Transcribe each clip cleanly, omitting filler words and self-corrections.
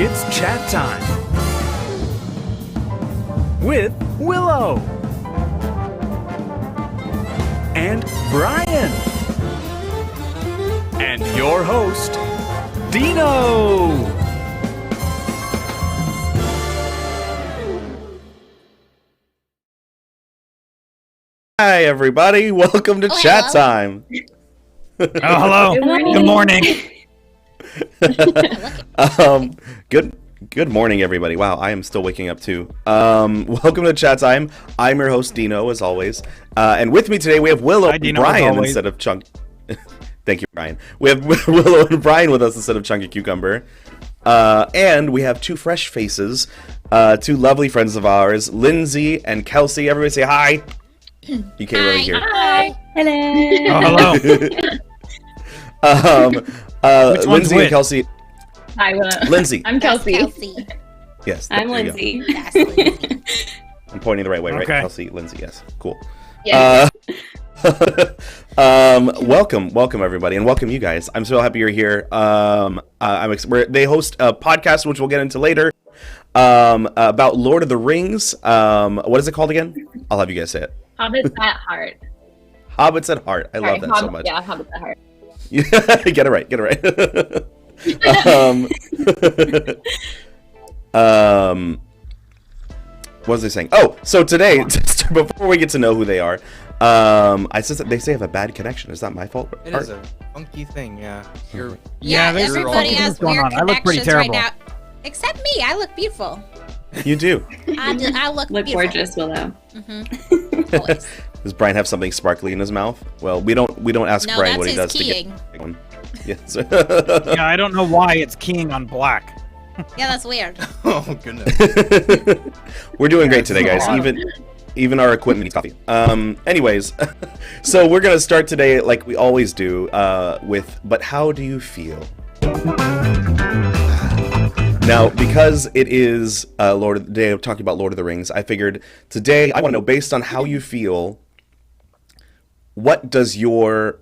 It's chat time with Willow and Brian and your host, Dino. Hi, everybody. Welcome to Chat Time. Oh, hello. Good morning. Good morning, everybody. Wow, I am still waking up too. Welcome to Chat Time. I'm your host, Dino, as always. And with me today, we have Willow and Brian instead of Chunk. Thank you, Brian. We have Willow and Brian with us instead of Chunky Cucumber. And we have two fresh faces, two lovely friends of ours, Lindsay and Kelsey. Everybody say hi. You can't really hear. Hi. Hello. Oh, hello. Which one's Lindsay and Kelsey. Hi, Lindsay. I'm Kelsey. Yes. I'm Lindsay. Yes, Lindsay. I'm pointing the right way, right? Okay. Kelsey, Lindsay, yes. Cool. Yes. Welcome everybody, and welcome you guys. I'm so happy you're here. They host a podcast, which we'll get into later, about Lord of the Rings. What is it called again? I'll have you guys say it. Hobbits at heart. Hobbits at heart. I love that so much. Yeah, Hobbits at heart. Get it right. What was I saying? Oh, so today, before we get to know who they are, they say I have a bad connection. Is that my fault? It is a funky thing, yeah. There's everybody something has going weird on. I look pretty connections right terrible. now. Except me, I look beautiful. You do. I look Look beautiful. gorgeous, Willow. Always. Does Brian have something sparkly in his mouth? Well, we don't ask No, Brian that's what he his does keying. to get one. Yes. Yeah, I don't know why it's keying on black. Yeah, that's weird. Oh, goodness. We're doing great today, guys. Wow. Even our equipment needs coffee. Anyways, so we're gonna start today like we always do with "But how do you feel?" Now, because it is day of talking about Lord of the Rings, I figured today I want to know, based on how you feel, what does your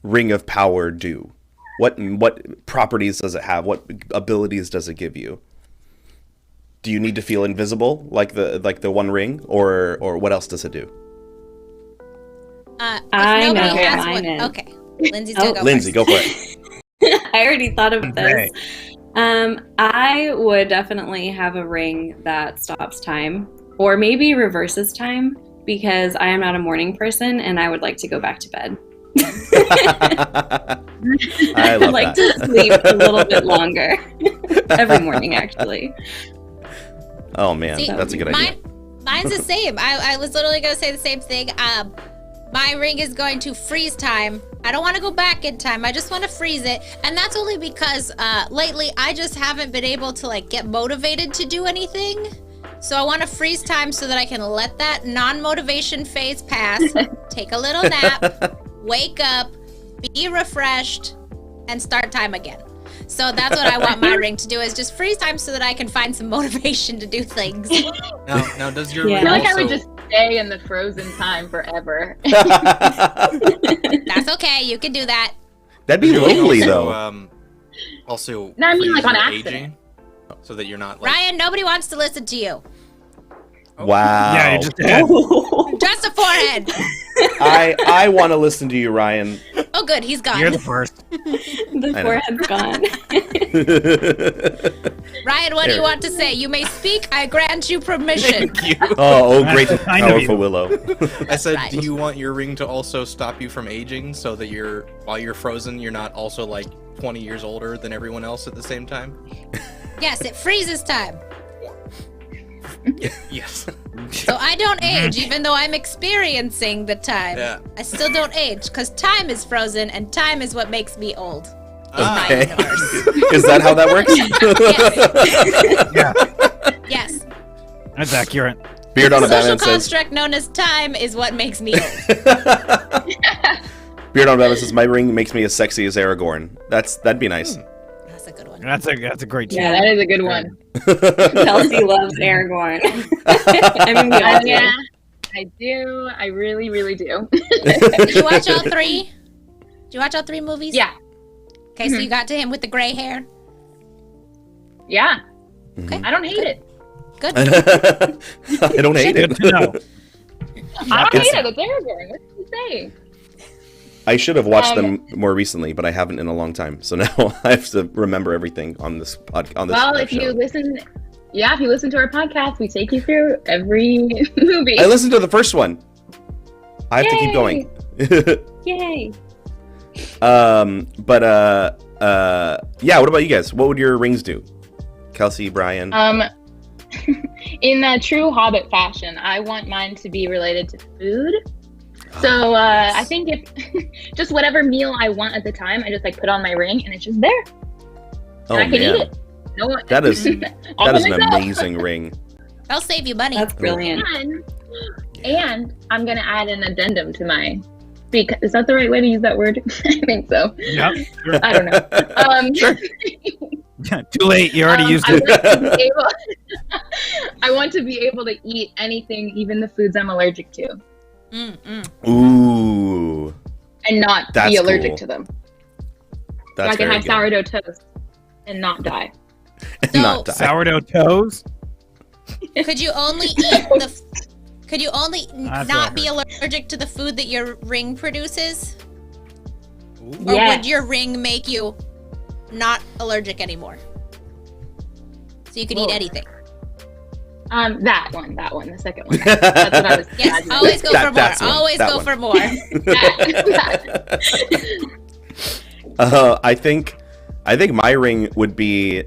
Ring of Power do? What properties does it have? What abilities does it give you? Do you need to feel invisible like the One Ring, or what else does it do? If I nobody know has what mine one, is. okay. Lindsay's gonna go Lindsay, first. go for it. I already thought of this. Okay. I would definitely have a ring that stops time, or maybe reverses time, because I am not a morning person and I would like to go back to bed. I love like that. to sleep a little bit longer every morning, actually. Oh man, See, that's a good idea. Mine's the same. I was literally gonna say the same thing. My ring is going to freeze time. I don't want to go back in time. I just want to freeze it, and that's only because lately I just haven't been able to like get motivated to do anything. So I want to freeze time so that I can let that non-motivation phase pass, take a little nap, wake up, be refreshed, and start time again. So that's what I want my ring to do, is just freeze time so that I can find some motivation to do things. Now does your Yeah. ring I feel like also... I would just stay in the frozen time forever. That's okay. You can do that. That'd be does your ring lonely also, though. Also No, I mean, like, freeze on your accident. aging, so that you're not like... Ryan, nobody wants to listen to you. Wow. Yeah, you just had. Just a forehead. I want to listen to you, Ryan. Oh, good. He's gone. You're the first. The I know. forehead's gone. Ryan, what do you Here. want to say? You may speak. I grant you permission. Thank you. Oh, great and I know powerful you. Willow. I said, right. do you want your ring to also stop you from aging, so that while you're frozen, you're not also like 20 years older than everyone else at the same time? Yes, it freezes time. Yes. So I don't age, even though I'm experiencing the time. Yeah. I still don't age, because time is frozen, and time is what makes me old. Okay. universe. Is that how that works? Yeah, Yes. that's accurate. Beard on a Social Batman says. construct known as time is what makes me old. Beard on a Batman says, "My ring makes me as sexy as Aragorn." That'd be nice. That's a good one. That's a great Yeah, team. that is a good one. Kelsey loves Aragorn. I mean, we all do. Yeah, I do. I really, really do. Did you watch all three? Did you watch all three movies? Yeah. Okay, so you got to him with the gray hair? Yeah, Okay. I don't hate it. Good. I don't hate Good it. to know. I don't hate it. It's Aragorn. What did you say? I should have watched them more recently, but I haven't in a long time. So now I have to remember everything on this podcast. Well, if you listen to our podcast, we take you through every movie. I listened to the first one. I have to keep going. Yay! Yeah. What about you guys? What would your rings do? Kelsey, Brian. In true Hobbit fashion, I want mine to be related to food. So I think if just whatever meal I want at the time, I just like put on my ring and it's just there. Oh And I can man, eat it. No one, that is all that by is an myself. amazing ring. That'll save you money. That's brilliant. And I'm gonna add an addendum to my. Because is that the right way to use that word? I think so. Yep. Sure. I don't know. Too late. You already used I it. want to be able- I want to be able to eat anything, even the foods I'm allergic to, Ooh, and not That's be allergic cool. to them. that's So I can very have good. sourdough toast and not die. So- Not die. Sourdough toes. Could you only eat the? Could you only That's not what be I allergic to the food that your ring produces, or Yes. would your ring make you not allergic anymore? So you could eat Whoa. anything. That one, the second one. That's what I was. Yes, always go for more. That's one, Always that go one. for more. I think my ring would be.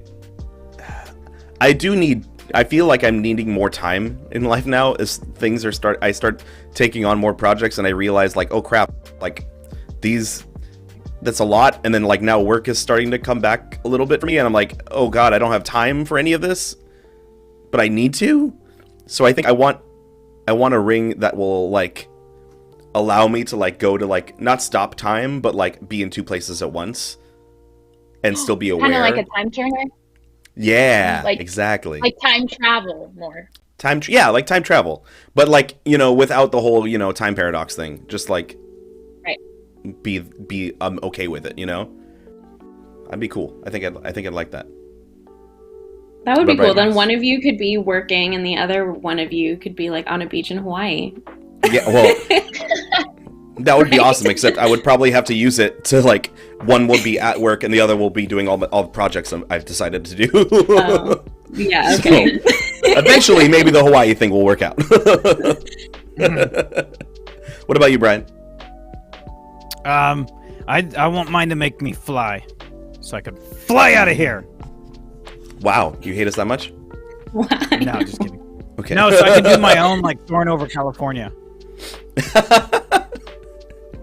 I feel like I'm needing more time in life now as things are I start taking on more projects and I realize like, oh crap, like that's a lot. And then like now work is starting to come back a little bit for me and I'm like, oh God, I don't have time for any of this, but I need to. So I think I want a ring that will like allow me to like go to like not stop time, but like be in two places at once and still be aware. Kind of like a time turner, Yeah, Like- exactly. like time travel more. Like time travel, but like without the whole time paradox thing. Just like, Right. Be okay with it. I'd be cool. I think I'd like that. That would be But cool. right- Then one of you could be working, and the other one of you could be like on a beach in Hawaii. Yeah, well, that would be awesome. Except I would probably have to use it to like one will be at work and the other will be doing all the projects I've decided to do. Oh, yeah. Okay. Eventually, maybe the Hawaii thing will work out. What about you, Brian? I want mine to make me fly, so I could fly out of here. Wow, you hate us that much? Why? No, just kidding. Okay. No, so I can do my own like soaring over California.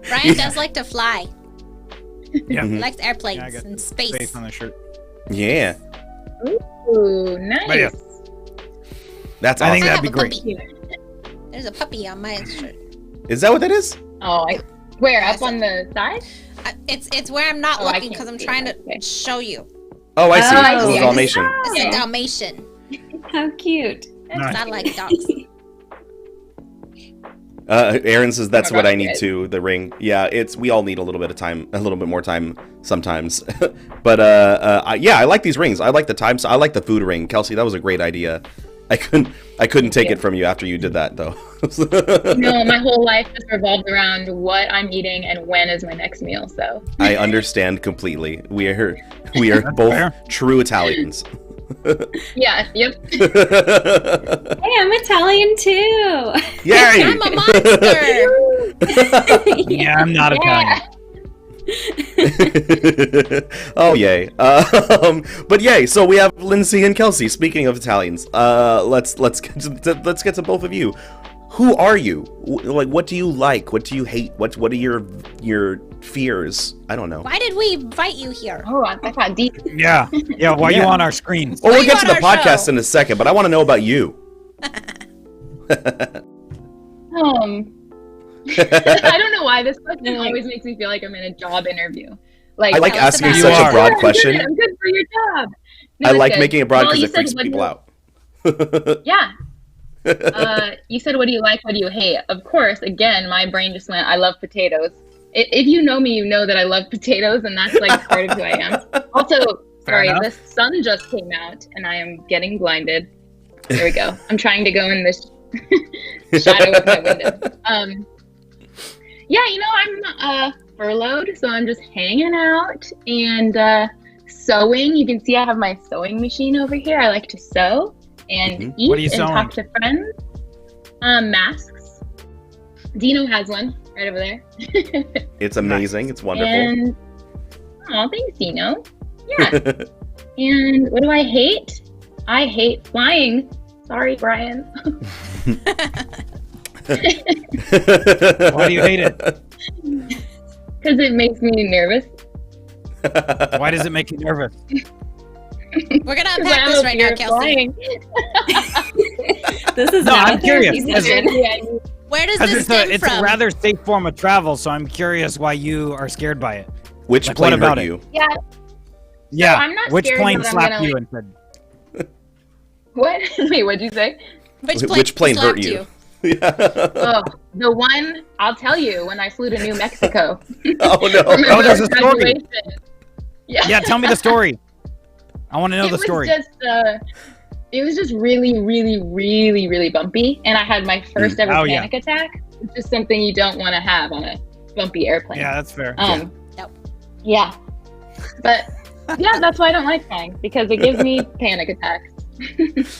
Brian does like to fly. Yeah. He likes airplanes Yeah, I got and space. Face on the shirt. Yeah, Ooh, nice. But yeah. that's I awesome. think I that'd have be a great. puppy. There's a puppy on my shirt. Is that what that is? Oh, where up on the side? It's where I'm not Oh, I looking can't because I'm see trying that. Okay. to show you. Oh, I see. Oh, It's a yes. Dalmatian. It's Yeah. a Dalmatian. How cute. Nice. I like dogs. Aaron says that's Oh my what gosh, I need guys. too. The ring. Yeah, we all need a little bit of time, a little bit more time sometimes. But I like these rings. I like the time. So I like the food ring. Kelsey, that was a great idea. I couldn't take it from you after you did that though. No, my whole life just revolved around what I'm eating and when is my next meal. So I understand completely. We are both fair. true Italians. yeah, yep. Hey, I'm Italian too. Yay! I'm a monster. Yeah, I'm not Italian. Oh yay! But yay! So we have Lindsay and Kelsey. Speaking of Italians, let's get to both of you. Who are you? Like, what do you like? What do you hate? What are your fears? I don't know. Why did we invite you here? Oh, I got deep. Yeah. Yeah. Why you Yeah. on our screens? Well, Why we'll you get to on the our podcast show? in a second, but I want to know about you. I don't know why this question always makes me feel like I'm in a job interview. Like I like tell us asking about such it. a broad I'm question. Good, I'm good for your job. No, I it's like good. making it broad Well, because you it freaks said what people you- out. Yeah. You said, what do you like? What do you hate? Of course, again, my brain just went, I love potatoes. If you know me, you know that I love potatoes, and that's like part of who I am. Also, Sorry, enough. the sun just came out and I am getting blinded. There we go. I'm trying to go in this shadow of my window. Yeah, I'm furloughed, so I'm just hanging out and sewing. You can see I have my sewing machine over here. I like to sew and eat What are you and sewing? talk to friends. Masks. Dino has one right over there. It's amazing. It's wonderful. And thanks, Dino. Yeah. And what do I hate? I hate flying. Sorry, Brian. Why do you hate it? Because it makes me nervous. Why does it make you nervous? We're gonna 'Cause unpack I'm this a right fear now, of Kelsey. flying. This is No, not I'm a therapy curious. session. Where does Because this stem it's from? a rather safe form of travel, so I'm curious why you are scared by it. Which Like, plane what about hurt it? you? Yeah. Yeah, I'm not which scared, plane but I'm slapped gonna, you like- and said, What? Wait, what'd you say? Which plane hurt slapped you? Oh, the one, I'll tell you, when I flew to New Mexico. Oh no! Remember Oh, there's a story. graduation? Yeah, tell me the story. I want to know the story. It was just really, really, really, really bumpy, and I had my first ever Oh, yeah. panic attack, which is something you don't want to have on a bumpy airplane. Yeah, that's fair. Nope. Yeah. But yeah, that's why I don't like flying, because it gives me panic attacks.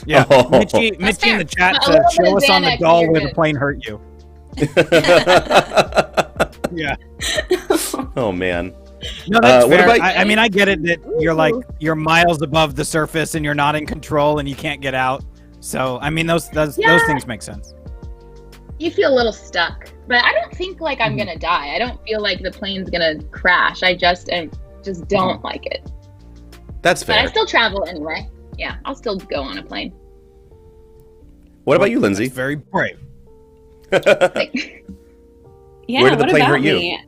Yeah, Oh. Mitchie in the fair. chat A said, little bit show of us on the Xanax, doll you're where the good. plane hurt you. Yeah. Oh man. No, that's what fair. about- I mean, I get it that you're miles above the surface and you're not in control and you can't get out. So, I mean, those Yeah. things make sense. You feel a little stuck, but I don't think like I'm gonna die. I don't feel like the plane's gonna crash. I just don't like it. That's But I fair. still travel anyway. Yeah, I'll still go on a plane. What about you, Lindsay? That's very brave. Like, Yeah, Where did the what plane about hurt you? me?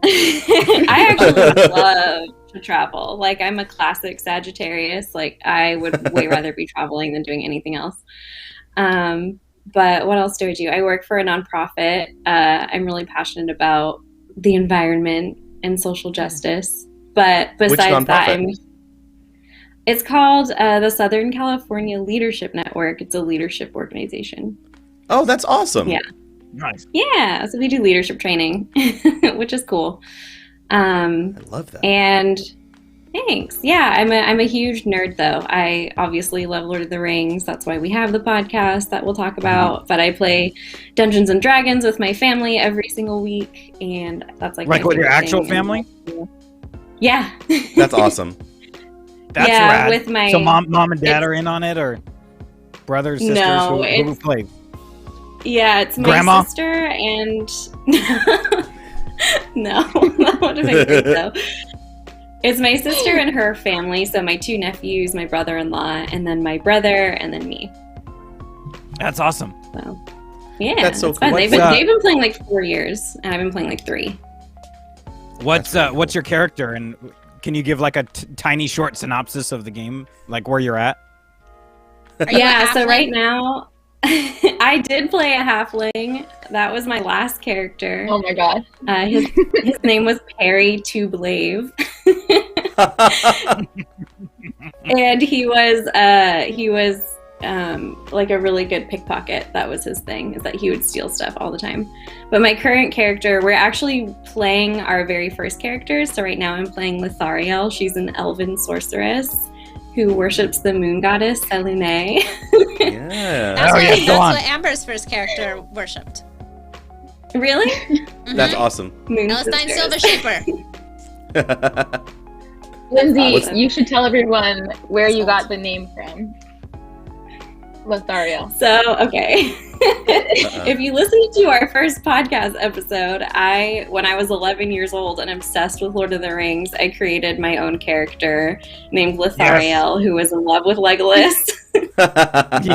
I actually love to travel. Like, I'm a classic Sagittarius. Like, I would way rather be traveling than doing anything else. But what else do I do? I work for a nonprofit. I'm really passionate about the environment and social justice. But besides that, nonprofit? it's called the Southern California Leadership Network. It's a leadership organization. Oh, that's awesome. Yeah. Nice. Yeah, so we do leadership training, which is cool. I love that. And thanks. Yeah, I'm a huge nerd though. I obviously love Lord of the Rings. That's why we have the podcast that we'll talk about. But I play Dungeons and Dragons with my family every single week, and that's like Like my with your favorite actual thing. family? Yeah. That's awesome. That's Yeah, rad. with my- So mom and dad are in on it, or brothers, sisters? No, who it's- plays? Yeah, it's my Grandma? sister and no, that would have been great though. It's my sister and her family, so my two nephews, my brother-in-law, and then my brother, and then me. That's awesome. So yeah, That's so it's fun. cool. They've What's, been playing like 4 years, and I've been playing like 3. What's your character, and can you give like a tiny short synopsis of the game, like where you're at? Are you a Yeah, so halfling? right now, I did play a halfling. That was my last character. oh my god. His name was Perry Tublave. And he was like a really good pickpocket. That was his thing, is that he would steal stuff all the time. But my current character, we're actually playing our very first characters. So right now I'm playing Lithariel. She's an elven sorceress who worships the moon goddess Selene. Yeah. That's, Oh, what, yeah, go that's on. what Amber's first character worshipped. Really? That's awesome. Moon Palestine sisters. Silver Shaper. Lindsay, Awesome. you should tell everyone where you got the name from. Lothario. So, okay. If you listen to our first podcast episode, when I was 11 years old and obsessed with Lord of the Rings, I created my own character named Lithariel, who was in love with Legolas.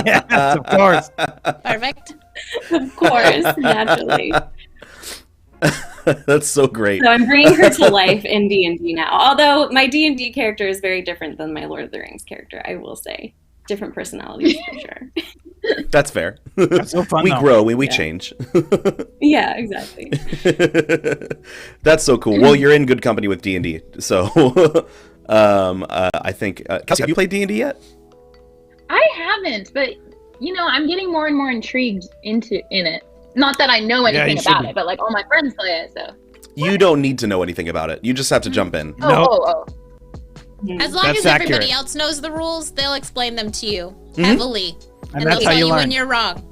Yes, of course. Perfect. Of course, naturally. That's so great. So I'm bringing her to life in D&D now. Although my D&D character is very different than my Lord of the Rings character, I will say. Different personalities for sure. That's fair. That's so fun, We though. grow, we Yeah. change. Yeah, exactly. That's so cool. Well, you're in good company with D&D. So I think Kelsey, have you played D&D yet? I haven't, but I'm getting more and more intrigued in it. Not that I know anything about it, but like all my friends play it, so. You don't need to know anything about it. You just have to jump in. Oh. As long as everybody else knows the rules, they'll explain them to you heavily, and they'll tell you when you're wrong.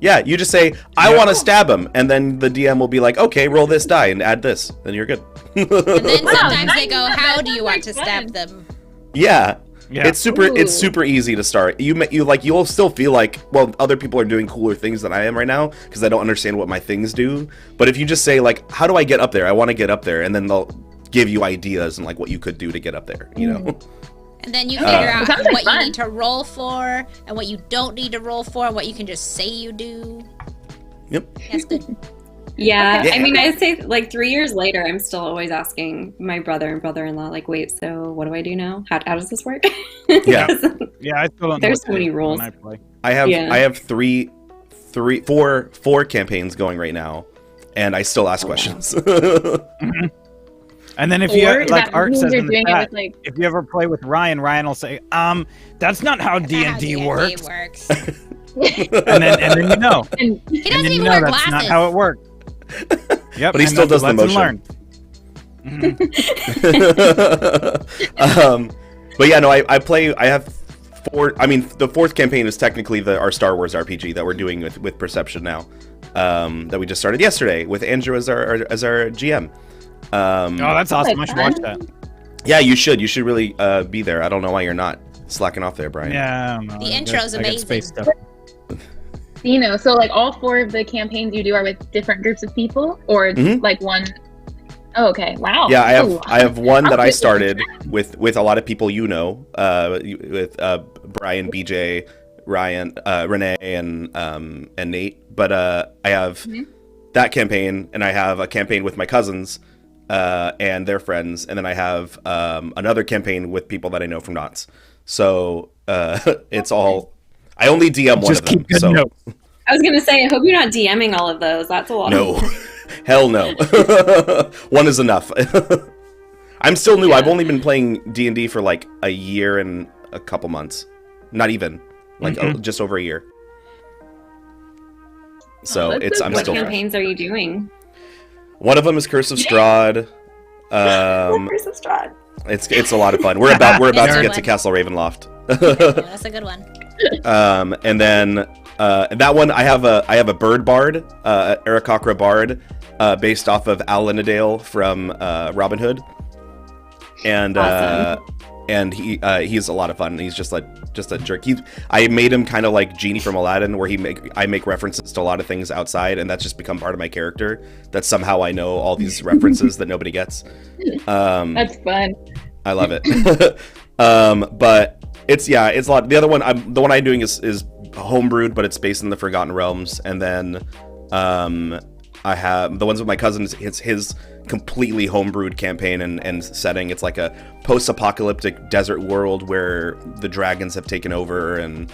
Yeah, you just say, I want to stab him, and then the DM will be like, okay, roll this die and add this, then you're good. And then sometimes they go, how do you want to stab them? Yeah. It's super easy to start. You'll still feel like, well, other people are doing cooler things than I am right now because I don't understand what my things do. But if you just say like, how do I get up there? I want to get up there, and then they'll give you ideas and like what you could do to get up there, And then you figure out what you need to roll for and what you don't need to roll for and what you can just say you do. Yep. That's good. Yeah, I mean, I'd say like 3 years later, I'm still always asking my brother and brother-in-law, like, wait, so what do I do now? How does this work? Yeah. Yeah, I still don't know. There's so many rules. I have four campaigns going right now, and I still ask questions. And then if you like Art says in the chat, if you ever play with Ryan, Ryan will say, that's not how D&D works. and then you know. And he doesn't even wear glasses. That's not how it works. Yep. But he still does the motion. But yeah, no, I play. I have four. I mean, the fourth campaign is technically our Star Wars RPG that we're doing with Perception now. That we just started yesterday with Andrew as our GM. Oh, that's awesome! I should watch that. Yeah, you should. You should really be there. I don't know why you're not slacking off there, Brian. Yeah, the intro's amazing. So like all four of the campaigns you do are with different groups of people, or like one. Oh, okay. Wow. Yeah, I have one that I started with a lot of people with Brian, BJ, Ryan, Renee, and Nate. But I have that campaign, and I have a campaign with my cousins and their friends, and then I have another campaign with people that I know from Knots. So it's all. I only DM one of them. So. I was gonna say, I hope you're not DMing all of those. That's a lot. No, hell no. One is enough. I'm still new. I've only been playing D&D for like a year and a couple months. Not even just over a year. So I'm still. What campaigns are you doing? One of them is Curse of Strahd. Curse of Strahd. It's a lot of fun. We're about to get to Castle Ravenloft. That's a good one. And then that one I have a bird bard, Aarakocra bard, based off of Al Linadale from Robin Hood, and awesome. And he's a lot of fun. He's just a jerk. I made him kind of like Genie from Aladdin, where I make references to a lot of things outside, and that's just become part of my character. That somehow I know all these references that nobody gets. That's fun. I love it. But it's a lot. The other one, the one I'm doing is homebrewed, but it's based in the Forgotten Realms. And then I have the ones with my cousins. It's his completely homebrewed campaign and setting. It's like a post-apocalyptic desert world where the dragons have taken over, and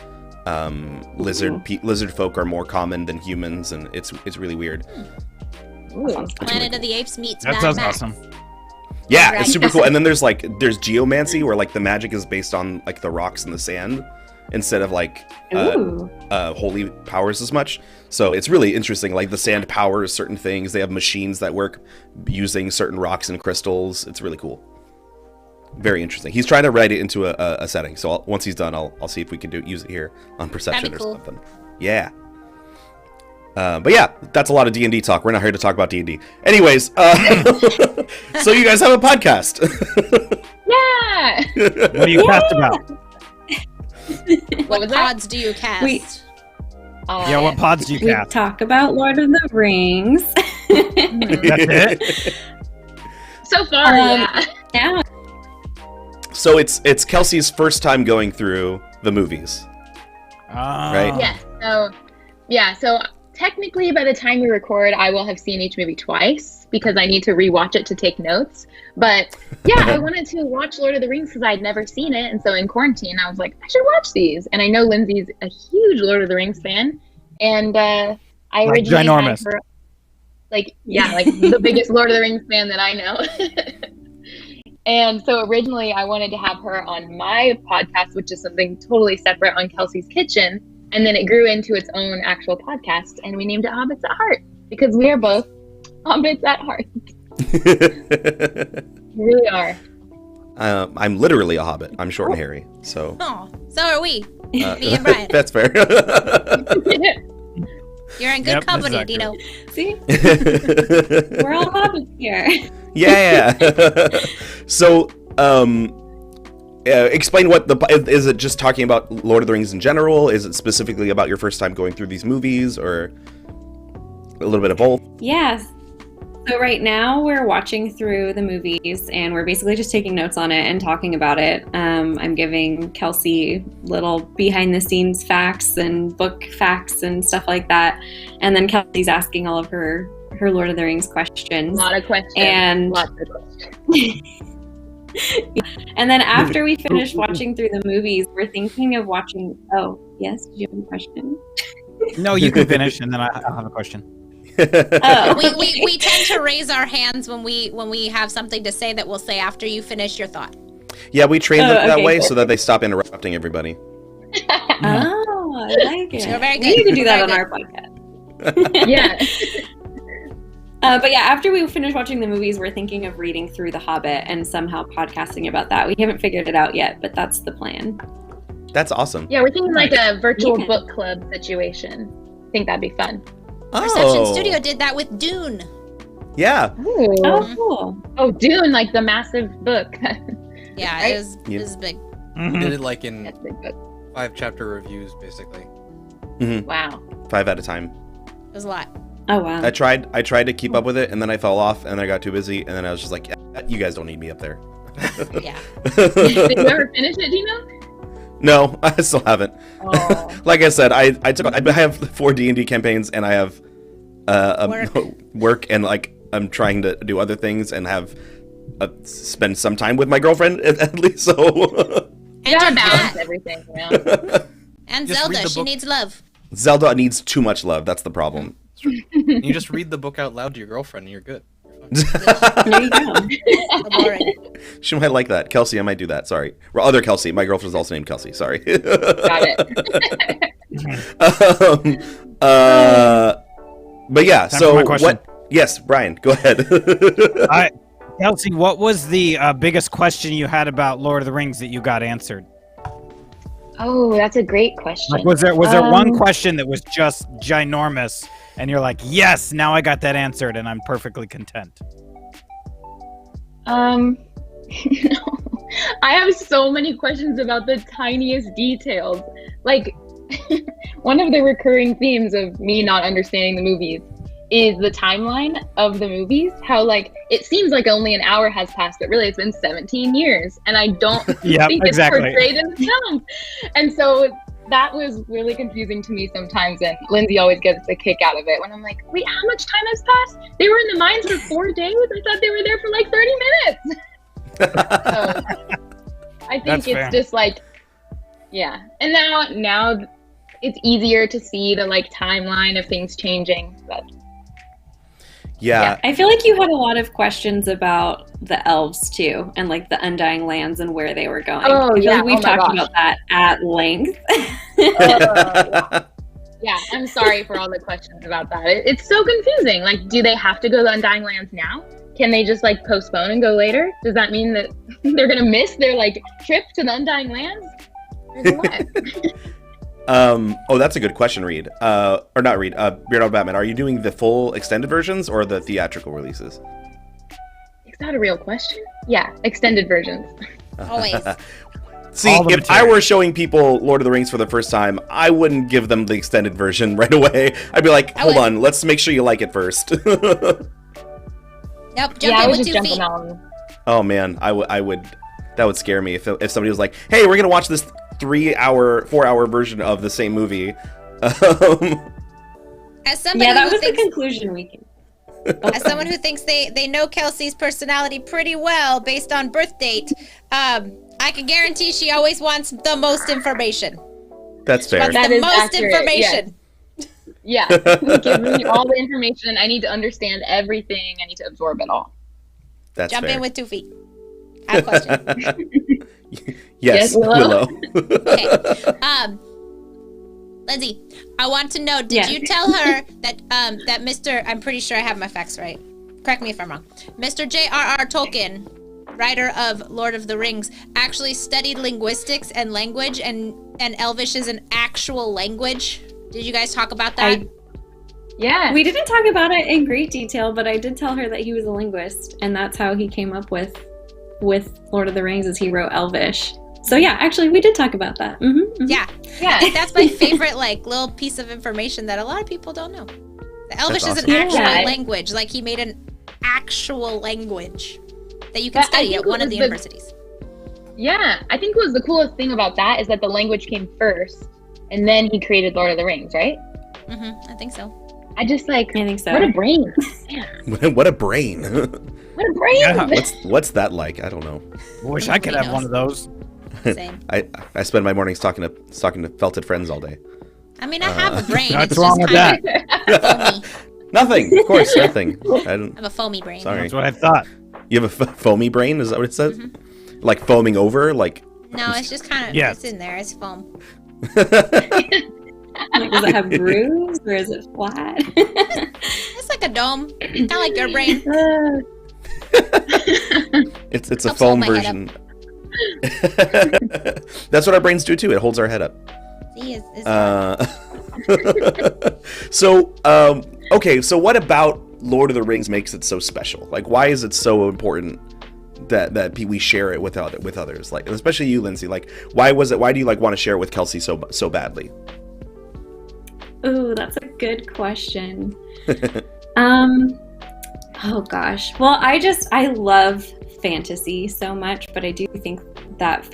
lizard folk are more common than humans, and it's really weird. Planet of the Apes meets That Mad sounds Max. awesome. Yeah, it's super cool. And then there's geomancy, where like the magic is based on like the rocks and the sand instead of like holy powers as much. So it's really interesting. Like the sand powers certain things. They have machines that work using certain rocks and crystals. It's really cool. Very interesting. He's trying to write it into a setting. So once he's done, I'll see if we can use it here on Perception or something. Yeah. But yeah, that's a lot of D&D talk. We're not here to talk about D&D. Anyways, so you guys have a podcast. Yeah. What do you cast about? What pods do you cast? What pods do you We cast? talk about Lord of the Rings. That's it? So far, Yeah. So it's Kelsey's first time going through the movies, right? Yeah. So technically, by the time we record, I will have seen each movie twice because I need to rewatch it to take notes. But yeah, I wanted to watch Lord of the Rings because I'd never seen it, and so in quarantine, I was like, I should watch these. And I know Lindsay's a huge Lord of the Rings fan, and I originally ginormous. had her, like the biggest Lord of the Rings fan that I know. And so originally I wanted to have her on my podcast, which is something totally separate, on Kelsey's Kitchen. And then it grew into its own actual podcast, and we named it Hobbits at Heart because we are both Hobbits at heart. We really are. I'm literally a hobbit. I'm short and hairy, so. Oh, so are we. Me and Brian. That's fair. You're in good company, Dino. See? We're all hobbits here. Yeah. So, explain what is it just talking about Lord of the Rings in general? Is it specifically about your first time going through these movies, or a little bit of both? Yes. So right now we're watching through the movies and we're basically just taking notes on it and talking about it. I'm giving Kelsey little behind the scenes facts and book facts and stuff like that. And then Kelsey's asking all of her Lord of the Rings questions. A lot of questions. And lots of questions. And then after we finish watching through the movies, we're thinking of watching. Oh, yes. Did you have a question? No, you can finish, and then I'll have a question. Oh. we tend to raise our hands when we have something to say that we'll say after you finish your thought. Yeah, we train them that way cool. so that they stop interrupting everybody. Oh, I like it. You're very good. We need to do that Very on good. our podcast. Yeah. But yeah, after we finish watching the movies, we're thinking of reading through The Hobbit and somehow podcasting about that. We haven't figured it out yet, but that's the plan. That's awesome. Yeah, we're thinking like a virtual Yeah. book club situation. I think that'd be fun. Perception Studio did that with Dune. Yeah. Ooh. Oh, cool. Oh, Dune, like the massive book. Yeah, Right? it was big. Did it like in That's a big book. 5-chapter reviews, basically. Wow. 5 at a time. It was a lot. Oh, wow. I tried to keep up with it, and then I fell off, and then I got too busy, and then I was just like, yeah, you guys don't need me up there. Yeah. Did you ever finish it, Dino? No, I still haven't. Oh. Like I said, I have 4 D&D campaigns, and I have work, and like I'm trying to do other things and have spend some time with my girlfriend at least. So You gotta balance everything, you know? And Just read Zelda, the she book. needs love. Zelda needs too much love. That's the problem. You just read the book out loud to your girlfriend and you're good. There you go. So boring. She might like that. Kelsey, I might do that. Sorry. Well, other Kelsey. My girlfriend's also named Kelsey. Sorry. Got it. But yeah, Time so for my question. what? Yes, Brian, go ahead. Kelsey, what was the biggest question you had about Lord of the Rings that you got answered? Oh, that's a great question. Like, was there one question that was just ginormous, and you're like, yes, now I got that answered, and I'm perfectly content? No. I have so many questions about the tiniest details. Like, one of the recurring themes of me not understanding the movies is the timeline of the movies. How, like, it seems like only an hour has passed, but really it's been 17 years. And I don't Yep, think exactly. it's portrayed in the film. And so that was really confusing to me sometimes. And Lindsay always gets a kick out of it when I'm like, wait, how much time has passed? They were in the mines for 4 days? I thought they were there for like 30 minutes. So I think That's it's fair. just like, yeah. And now it's easier to see the like timeline of things changing. But Yeah. I feel like you had a lot of questions about the elves too, and like the Undying Lands and where they were going. Oh, I feel yeah. like we've Oh my talked gosh. about that at length. yeah, I'm sorry for all the questions about that. It's so confusing. Like, do they have to go to Undying Lands now? Can they just like postpone and go later? Does that mean that they're gonna miss their like trip to the Undying Lands? Or what? Oh, that's a good question, Reed. Or not Reed, Beard Old Batman. Are you doing the full extended versions or the theatrical releases? Is that a real question? Yeah, extended versions. Always. See, All the if I material. were showing people Lord of the Rings for the first time, I wouldn't give them the extended version right away. I'd be like, I hold would. on, let's make sure you like it first. Nope, jump Yeah, I in was with just 2 feet. jumping on. Oh man, I would. That would scare me if somebody was like, "Hey, we're gonna watch this 4-hour version of the same movie." As somebody Yeah, that who was the thinks, conclusion we came. as someone who thinks they know Kelsey's personality pretty well based on birth date, I can guarantee she always wants the most information. That's fair. Wants That the is most accurate, information. Yeah, give me all the information. I need to understand everything. I need to absorb it all. That's Jump fair. in with 2 feet. I have a question. Yes, Willow. Okay. Lindsay, I want to know, did you tell her that that Mr. I'm pretty sure I have my facts right. Correct me if I'm wrong. Mr. J.R.R. Tolkien, writer of Lord of the Rings, actually studied linguistics and language, and Elvish is an actual language? Did you guys talk about that? Yeah. We didn't talk about it in great detail, but I did tell her that he was a linguist, and that's how he came up with Lord of the Rings, as he wrote Elvish. So yeah, actually, we did talk about that. Mm-hmm, mm-hmm. Yeah. That's my favorite little piece of information that a lot of people don't know. The Elvish is an actual language. Like, he made an actual language that you can study at one of the universities. Yeah, I think what was the coolest thing about that is that the language came first, and then he created Lord of the Rings, right? I think so. I think so. What a brain! What a brain! What a brain! Yeah. What's that like? I don't know. Wish I could have one of those. Same. I spend my mornings talking to felted friends all day. I mean, I have a brain. What's it's wrong just with kind that? of foamy. Nothing. Of course, nothing. I have a foamy brain. Sorry. That's what I thought. You have a foamy brain? Is that what it says? Like foaming over? Like? No, it's just kind of it's in there. It's foam. Like, does it have grooves or is it flat? It's like a dome, kind of like your brain. It's a Helps foam hold my head version. That's what our brains do too. It holds our head up. See, So, okay. So, what about Lord of the Rings makes it so special? Like, why is it so important that we share it with others? Like, especially you, Lindsay. Like, why do you want to share it with Kelsey so badly? Ooh, that's a good question. Oh gosh. Well, I love fantasy so much, but I do think that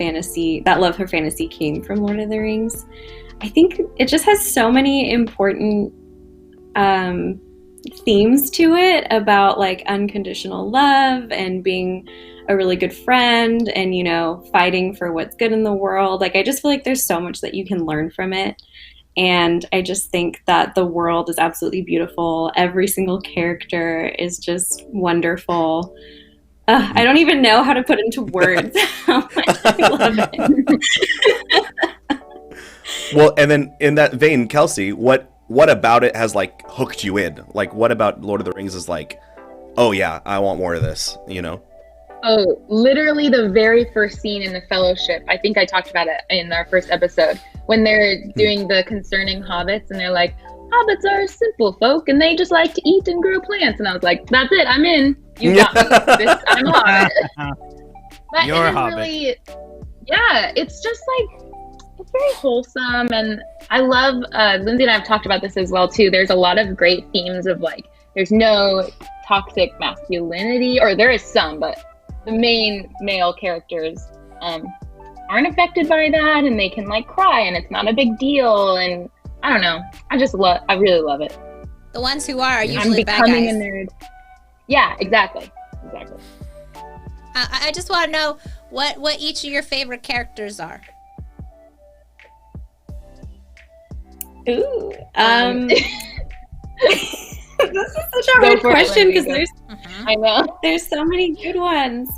love for fantasy came from Lord of the Rings. I think it just has so many important themes to it about like unconditional love and being a really good friend and, fighting for what's good in the world. Like, I just feel like there's so much that you can learn from it. And I just think that the world is absolutely beautiful. Every single character is just wonderful. I don't even know how to put into words how much I love it. Well, and then in that vein, Kelsey, what about it has like hooked you in? Like, what about Lord of the Rings is like, oh yeah, I want more of this, Oh, literally the very first scene in the Fellowship. I think I talked about it in our first episode when they're doing the concerning hobbits, and they're like, hobbits are simple folk and they just like to eat and grow plants. And I was like, that's it, I'm in. You got me. I'm a hobbit. But You're a hobbit. Really, yeah, it's just like, it's very wholesome. And I love, Lindsay and I have talked about this as well too. There's a lot of great themes of like, there's no toxic masculinity, or there is some, but the main male characters aren't affected by that, and they can like cry and it's not a big deal. And I don't know, I really love it. The ones who are usually bad guys. I'm becoming a nerd. Yeah, exactly. I just want to know what each of your favorite characters are. Ooh. This is such a hard question because there's so many good ones.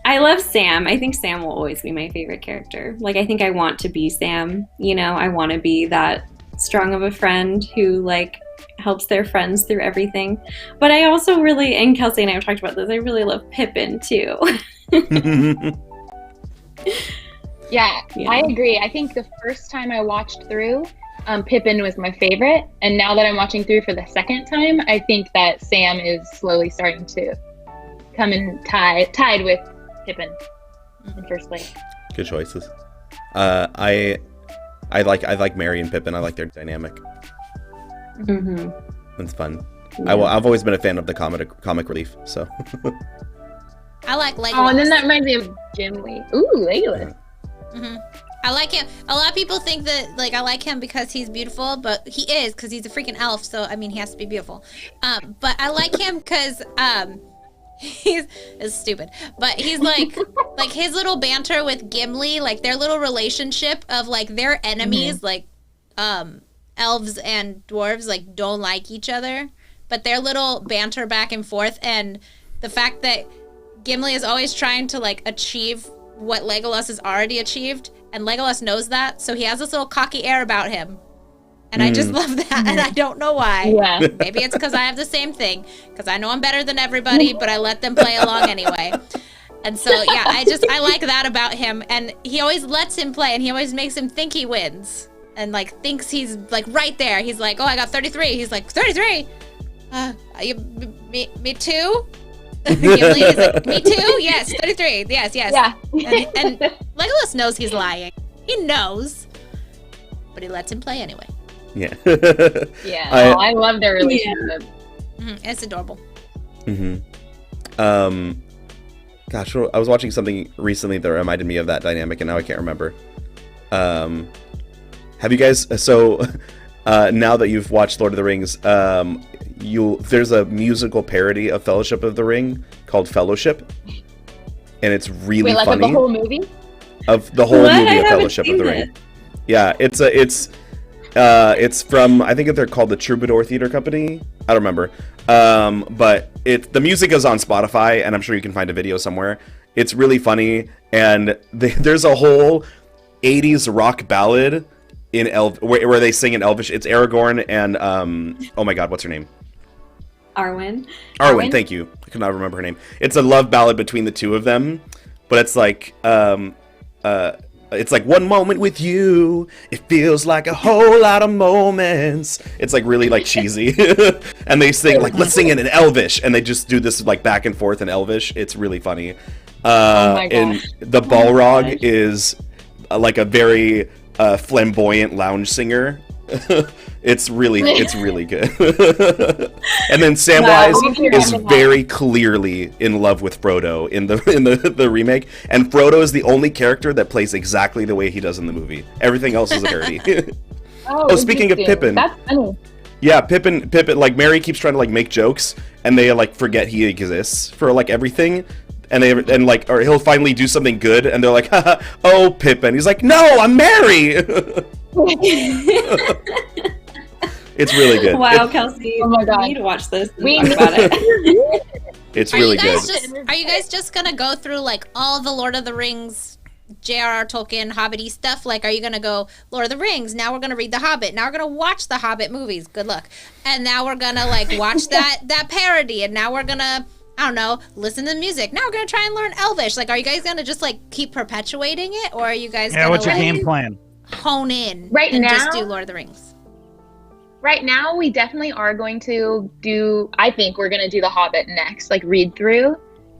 I love Sam. I think Sam will always be my favorite character. Like, I think I want to be Sam. I want to be that strong of a friend who like helps their friends through everything. But I also really, and Kelsey and I have talked about this, I really love Pippin too. Yeah, I agree. I think the first time I watched through, Pippin was my favorite, and now that I'm watching through for the second time, I think that Sam is slowly starting to come in tied with Pippin in first place. Good choices. I like Merry and Pippin. I like their dynamic. Mm-hmm. It's fun. Yeah. I've always been a fan of the comic relief. So. I like Legolas. Oh, and then that reminds me of Gimli. Ooh, Legolas. Mm-hmm. I like him. A lot of people think that like I like him because he's beautiful, but he is because he's a freaking elf. So I mean, he has to be beautiful. But I like him because it's stupid. But he's like like his little banter with Gimli, like their little relationship of like their enemies, like elves and dwarves, like don't like each other, but their little banter back and forth, and the fact that Gimli is always trying to like achieve what Legolas has already achieved, and Legolas knows that, so he has this little cocky air about him. And I just love that, and I don't know why. Yeah. Maybe it's because I have the same thing, because I know I'm better than everybody, but I let them play along anyway. And so, yeah, I like that about him, and he always lets him play, and he always makes him think he wins, and like thinks he's like right there. He's like, oh, I got 33. He's like, 33? Me too? Gimli is like, me too? Yes, 33. Yes. Yeah. And Legolas knows he's lying. He knows, but he lets him play anyway. Yeah. Yeah. I love their relationship. Yeah. It's adorable. Gosh, I was watching something recently that reminded me of that dynamic, and now I can't remember. Have you guys? So now that you've watched Lord of the Rings, there's a musical parody of Fellowship of the Ring called Fellowship, and it's really Wait, funny. Of the whole movie? Of the whole movie of Fellowship of the Ring. Yeah, it's from, I think they're called the Troubadour Theater Company. I don't remember. But the music is on Spotify, and I'm sure you can find a video somewhere. It's really funny, and there's a whole 80s rock ballad in where they sing in Elvish. It's Aragorn and oh my god, what's her name? Arwen, thank you. I could not remember her name. It's a love ballad between the two of them, but it's like one moment with you, it feels like a whole lot of moments. It's like really like cheesy. And they sing like, let's sing it in Elvish, and they just do this like back and forth in Elvish. It's really funny. And the Balrog is like a very flamboyant lounge singer. It's really good. And then Samwise is very clearly in love with Frodo in the remake, and Frodo is the only character that plays exactly the way he does in the movie. Everything else is a parody. Oh, speaking of Pippin, that's funny. Yeah, Pippin, like Mary keeps trying to like make jokes, and they like forget he exists for like everything. Or he'll finally do something good, and they're like, haha, oh, Pippin. He's like, no, I'm Mary. It's really good. Wow, Kelsey. Oh my god. We need to watch this and talk about it. It's really good. Are you guys just gonna go through like all the Lord of the Rings, J.R.R. Tolkien, Hobbit-y stuff? Like, are you gonna go Lord of the Rings? Now we're gonna read The Hobbit. Now we're gonna watch the Hobbit movies. Good luck. And now we're gonna like watch that parody. And now we're gonna, I don't know, listen to the music. Now we're gonna try and learn Elvish. Like, are you guys gonna just like keep perpetuating it, or are you guys gonna what's your game plan? Hone in now, just do Lord of the Rings? Right now, we definitely are going to do, I think we're going to do The Hobbit next, like read through.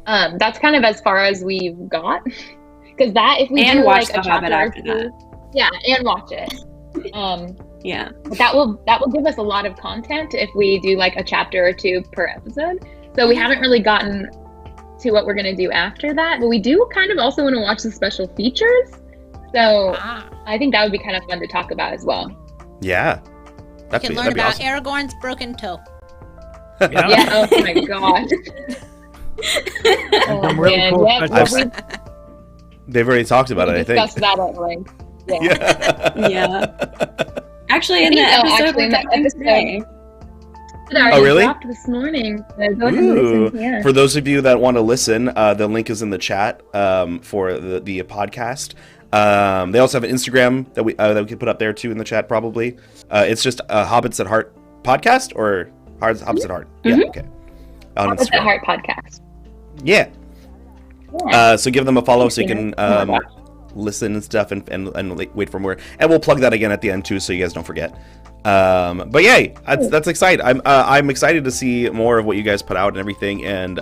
That's kind of as far as we've got. Because if we do watch like a chapter after that. Yeah, and watch it. Yeah. That will give us a lot of content if we do like a chapter or two per episode. So we haven't really gotten to what we're going to do after that. But we do kind of also want to watch the special features. So I think that would be kind of fun to talk about as well. Yeah. You can learn about awesome. Aragorn's broken toe. Yeah, oh my god. Really cool they've already talked about it, I think. Discussed that at length. Yeah. Actually, in the episode today. Oh, really? Dropped this morning. So go ahead and listen. Yeah. For those of you that want to listen, the link is in the chat for the podcast. They also have an Instagram that we can put up there too in the chat probably. It's just Hobbits at Heart podcast or Hobbits at Heart. Mm-hmm. Yeah, okay. On Hobbits Instagram. at Heart podcast. Yeah. So give them a follow so you can listen and stuff and wait for more. And we'll plug that again at the end too so you guys don't forget. But yay, that's exciting. I'm excited to see more of what you guys put out and everything, and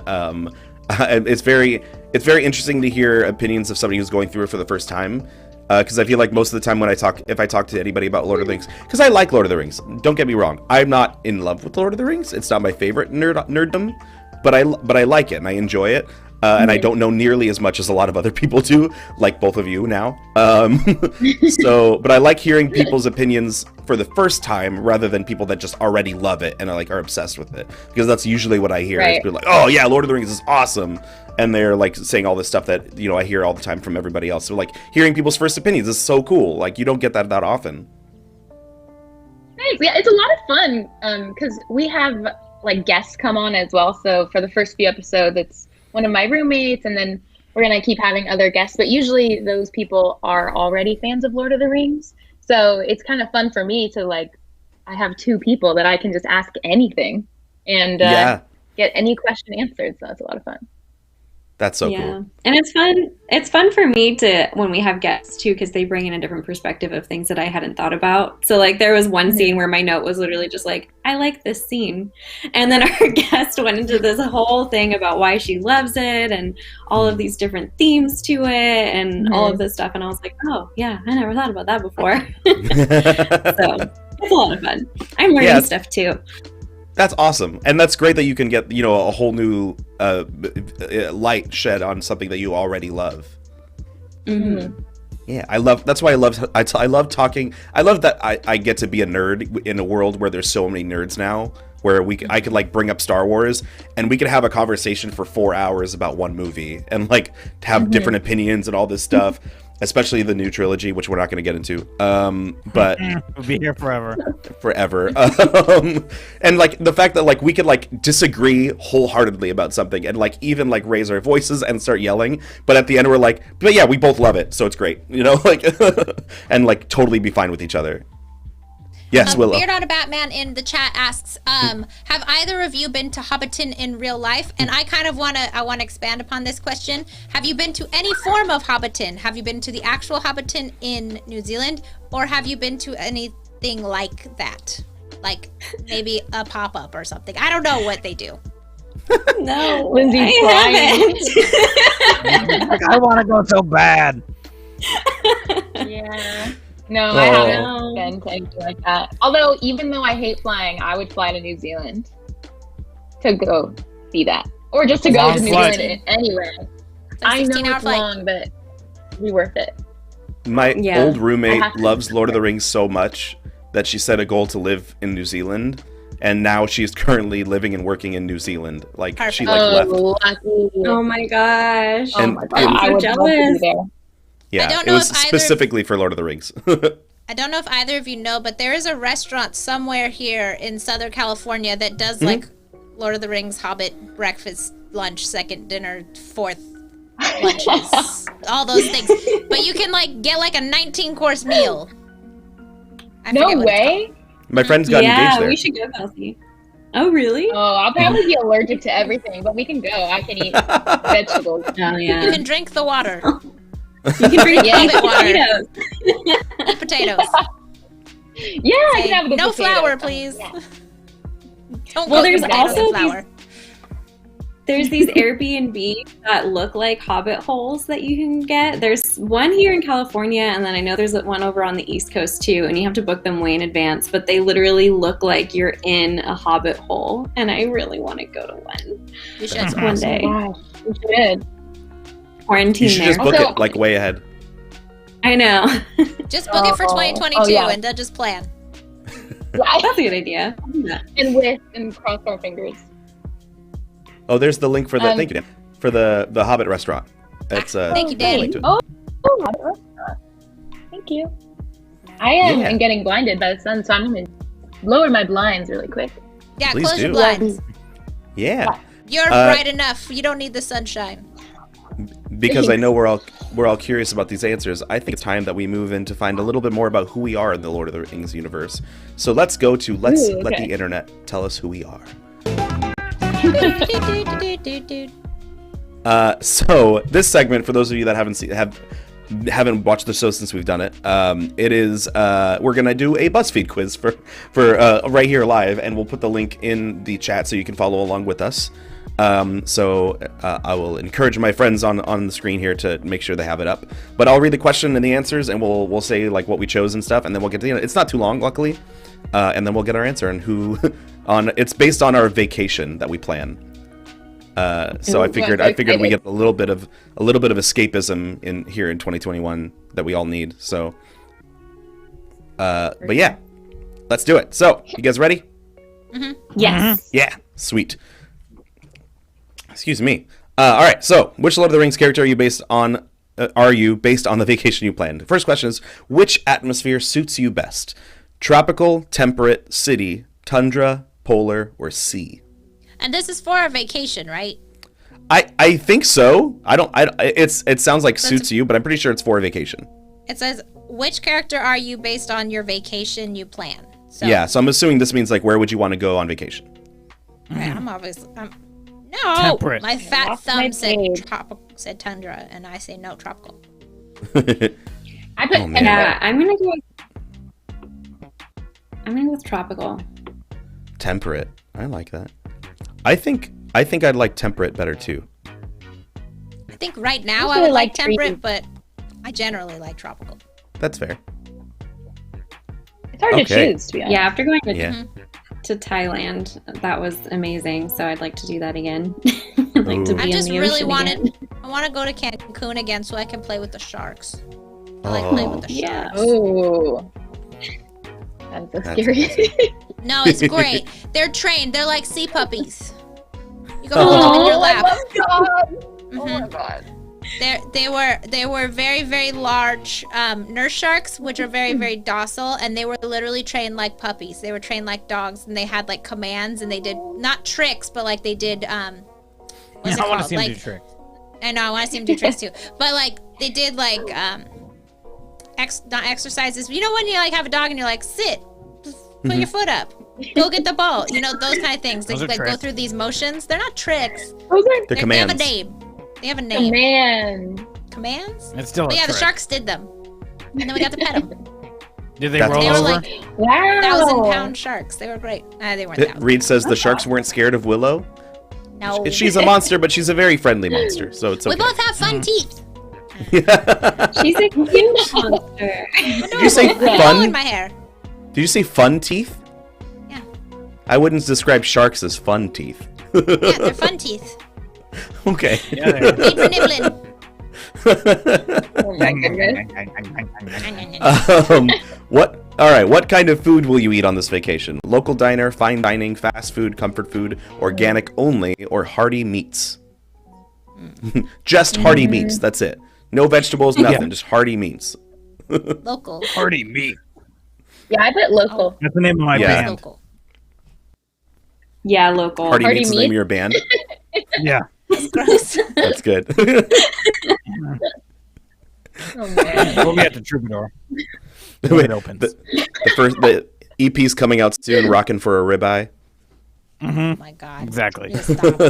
it's very interesting to hear opinions of somebody who's going through it for the first time, because I feel like most of the time if I talk to anybody about Lord of the Rings, because I like Lord of the Rings, don't get me wrong, I'm not in love with Lord of the Rings, it's not my favorite nerddom, but I like it and I enjoy it. And I don't know nearly as much as a lot of other people do, like both of you now. But I like hearing people's opinions for the first time rather than people that just already love it and are obsessed with it. Because that's usually what I hear. Right. Is people like, oh yeah, Lord of the Rings is awesome. And they're like saying all this stuff that, I hear all the time from everybody else. So like hearing people's first opinions is so cool. Like you don't get that often. Thanks. Yeah, it's a lot of fun because we have like guests come on as well. So for the first few episodes, one of my roommates, and then we're gonna keep having other guests. But usually those people are already fans of Lord of the Rings, so it's kind of fun for me to like. I have two people that I can just ask anything and get any question answered. So that's a lot of fun. That's so cool. And it's fun. It's fun for me to when we have guests too, because they bring in a different perspective of things that I hadn't thought about. So like there was one scene where my note was literally just like, I like this scene. And then our guest went into this whole thing about why she loves it and all of these different themes to it and all of this stuff. And I was like, oh yeah, I never thought about that before. So it's a lot of fun. I'm learning stuff too. That's awesome, and that's great that you can get a whole new light shed on something that you already love. Mm-hmm. Yeah, that's why I love talking. I love that I get to be a nerd in a world where there's so many nerds now. Where I could like bring up Star Wars and we could have a conversation for 4 hours about one movie and like have different opinions and all this stuff. Especially the new trilogy, which we're not going to get into. But we'll be here forever. And like the fact that like we could like disagree wholeheartedly about something and like even like raise our voices and start yelling, but at the end we're like, but yeah, we both love it, so it's great, like, and like totally be fine with each other. Yes, Willow. Beard on a Batman in the chat asks, have either of you been to Hobbiton in real life? And I kind of want to expand upon this question. Have you been to any form of Hobbiton? Have you been to the actual Hobbiton in New Zealand? Or have you been to anything like that? Like maybe a pop-up or something. I don't know what they do. No, Lindsay's Like, I want to go so bad. Yeah. No, I haven't been to anything like that. Although, even though I hate flying, I would fly to New Zealand to go see that. Or just to go to New Zealand anywhere. I know it's long, but it'd be worth it. My old roommate loves Lord of the Rings so much that she set a goal to live in New Zealand. And now she's currently living and working in New Zealand. Like, she left. Lucky. Oh my gosh. And, I'm so jealous. Yeah, it was specifically for Lord of the Rings. I don't know if either of you know, but there is a restaurant somewhere here in Southern California that does like Lord of the Rings, Hobbit, breakfast, lunch, second dinner, fourth lunches, all those things. But you can like get like a 19-course meal. No way. My friend's got engaged there. Yeah, we should go, Kelsey. Oh, really? Oh, I'll probably be allergic to everything, but we can go. I can eat vegetables. Oh, yeah. You can drink the water. You can drink potatoes. Eat potatoes. Yeah, I can have the no potatoes. Flour, please. Yeah. Well, there's also there's these Airbnb that look like Hobbit holes that you can get. There's one here in California, and then I know there's one over on the East Coast too, and you have to book them way in advance, but they literally look like you're in a Hobbit hole, and I really want to go to one. You should. One day. Wow, you should. Quarantine you should just book it like way ahead. I know. Just book it for 2022 and then just plan. That's a good idea. And cross our fingers. Oh, there's the link for the thank you, Dan, for the Hobbit restaurant. That's thank you, Danny. Hobbit restaurant. Thank you. I am getting blinded by the sun, so I'm gonna lower my blinds really quick. Yeah, Please close do. your blinds. Yeah. You're bright enough. You don't need the sunshine. Because I know we're all curious about these answers, I think it's time that we move in to find a little bit more about who we are in the Lord of the Rings universe. So let's go to let the internet tell us who we are. So this segment, for those of you that haven't watched the show since we've done it, it is we're gonna do a BuzzFeed quiz for right here live, and we'll put the link in the chat so you can follow along with us. So I will encourage my friends on the screen here to make sure they have it up. But I'll read the question and the answers, and we'll say like what we chose and stuff, and then we'll get to it's not too long, luckily, and then we'll get our answer and who it's based on our vacation that we plan. So I figured we get a little bit of escapism in here in 2021 that we all need. So, but yeah, let's do it. So you guys ready? Mm-hmm. Yes. Yeah. Sweet. Excuse me. All right. So, which Lord of the Rings character are you based on the vacation you planned? First question is, which atmosphere suits you best? Tropical, temperate, city, tundra, polar, or sea? And this is for a vacation, right? I think so. It sounds like suits you, but I'm pretty sure it's for a vacation. It says, which character are you based on your vacation you plan? So, Yeah, so I'm assuming this means like where would you want to go on vacation? right, I'm obviously no. Temperate. My fat Lost thumb my said page. said tundra, and I say no, tropical. I put Oh, man. Yeah, I'm gonna go with tropical. Temperate. I like that. I think I'd like temperate better too. I think right now I I would really like like temperate, but I generally like tropical. That's fair. It's hard Okay. to choose, to be honest. Yeah, after going Yeah. to Thailand, that was amazing. So I'd like to do that again. I'd like to Ooh. be I in just the really ocean again. I want to go to Cancun again so I can play with the sharks. I like Oh. playing with the Yeah. sharks. Ooh. That's so That's scary. amazing. No, it's great. They're trained. They're like sea puppies. You go Oh. hold them in your I lap. love dogs. Oh my Mhm. god. They were very, very large nurse sharks, which are very, very docile, and they were literally trained like puppies. They were trained like dogs, and they had like commands, and they did not tricks, but like they did what's it I want to called? see him Like, do tricks. I know I want to see them do tricks too, but like they did like not exercises. You know when you like have a dog and you're like sit, just put your foot up, go get the ball. You know those kind of things. They Those are like go tricks. through these motions. They're not tricks. Those are They're They have commands. a name. They have a oh, name. man. Commands. It's still But a yeah, the trick. sharks did them, and then we got to pet them. Did they That's roll They were over? like Wow. 1,000-pound sharks. They were great. They weren't 1,000. Reed says the sharks weren't scared of Willow. No. She's a monster, but she's a very friendly monster, so it's We okay. both have fun teeth. She's a cute monster. Did you say Bow in fun? my hair. Did you say fun teeth? Yeah. I wouldn't describe sharks as fun teeth. Yeah, they're fun teeth. Okay. Yeah, they Made for nibbling. Oh my goodness. What kind of food will you eat on this vacation? Local diner, fine dining, fast food, comfort food, organic only, or hearty meats? Just hearty meats, that's it. No vegetables, nothing, just hearty meats. Local. Party meat. Yeah, I put local. That's the name of my Yeah. band. Local. Yeah, local. Hearty Hearty meats is the name of meat? your band? Yeah. Gross. That's good. Oh man. We'll be at the Troubadour. When Wait, it opens. the EP's coming out soon, rocking for a ribeye. Oh my god. Exactly. Please stop.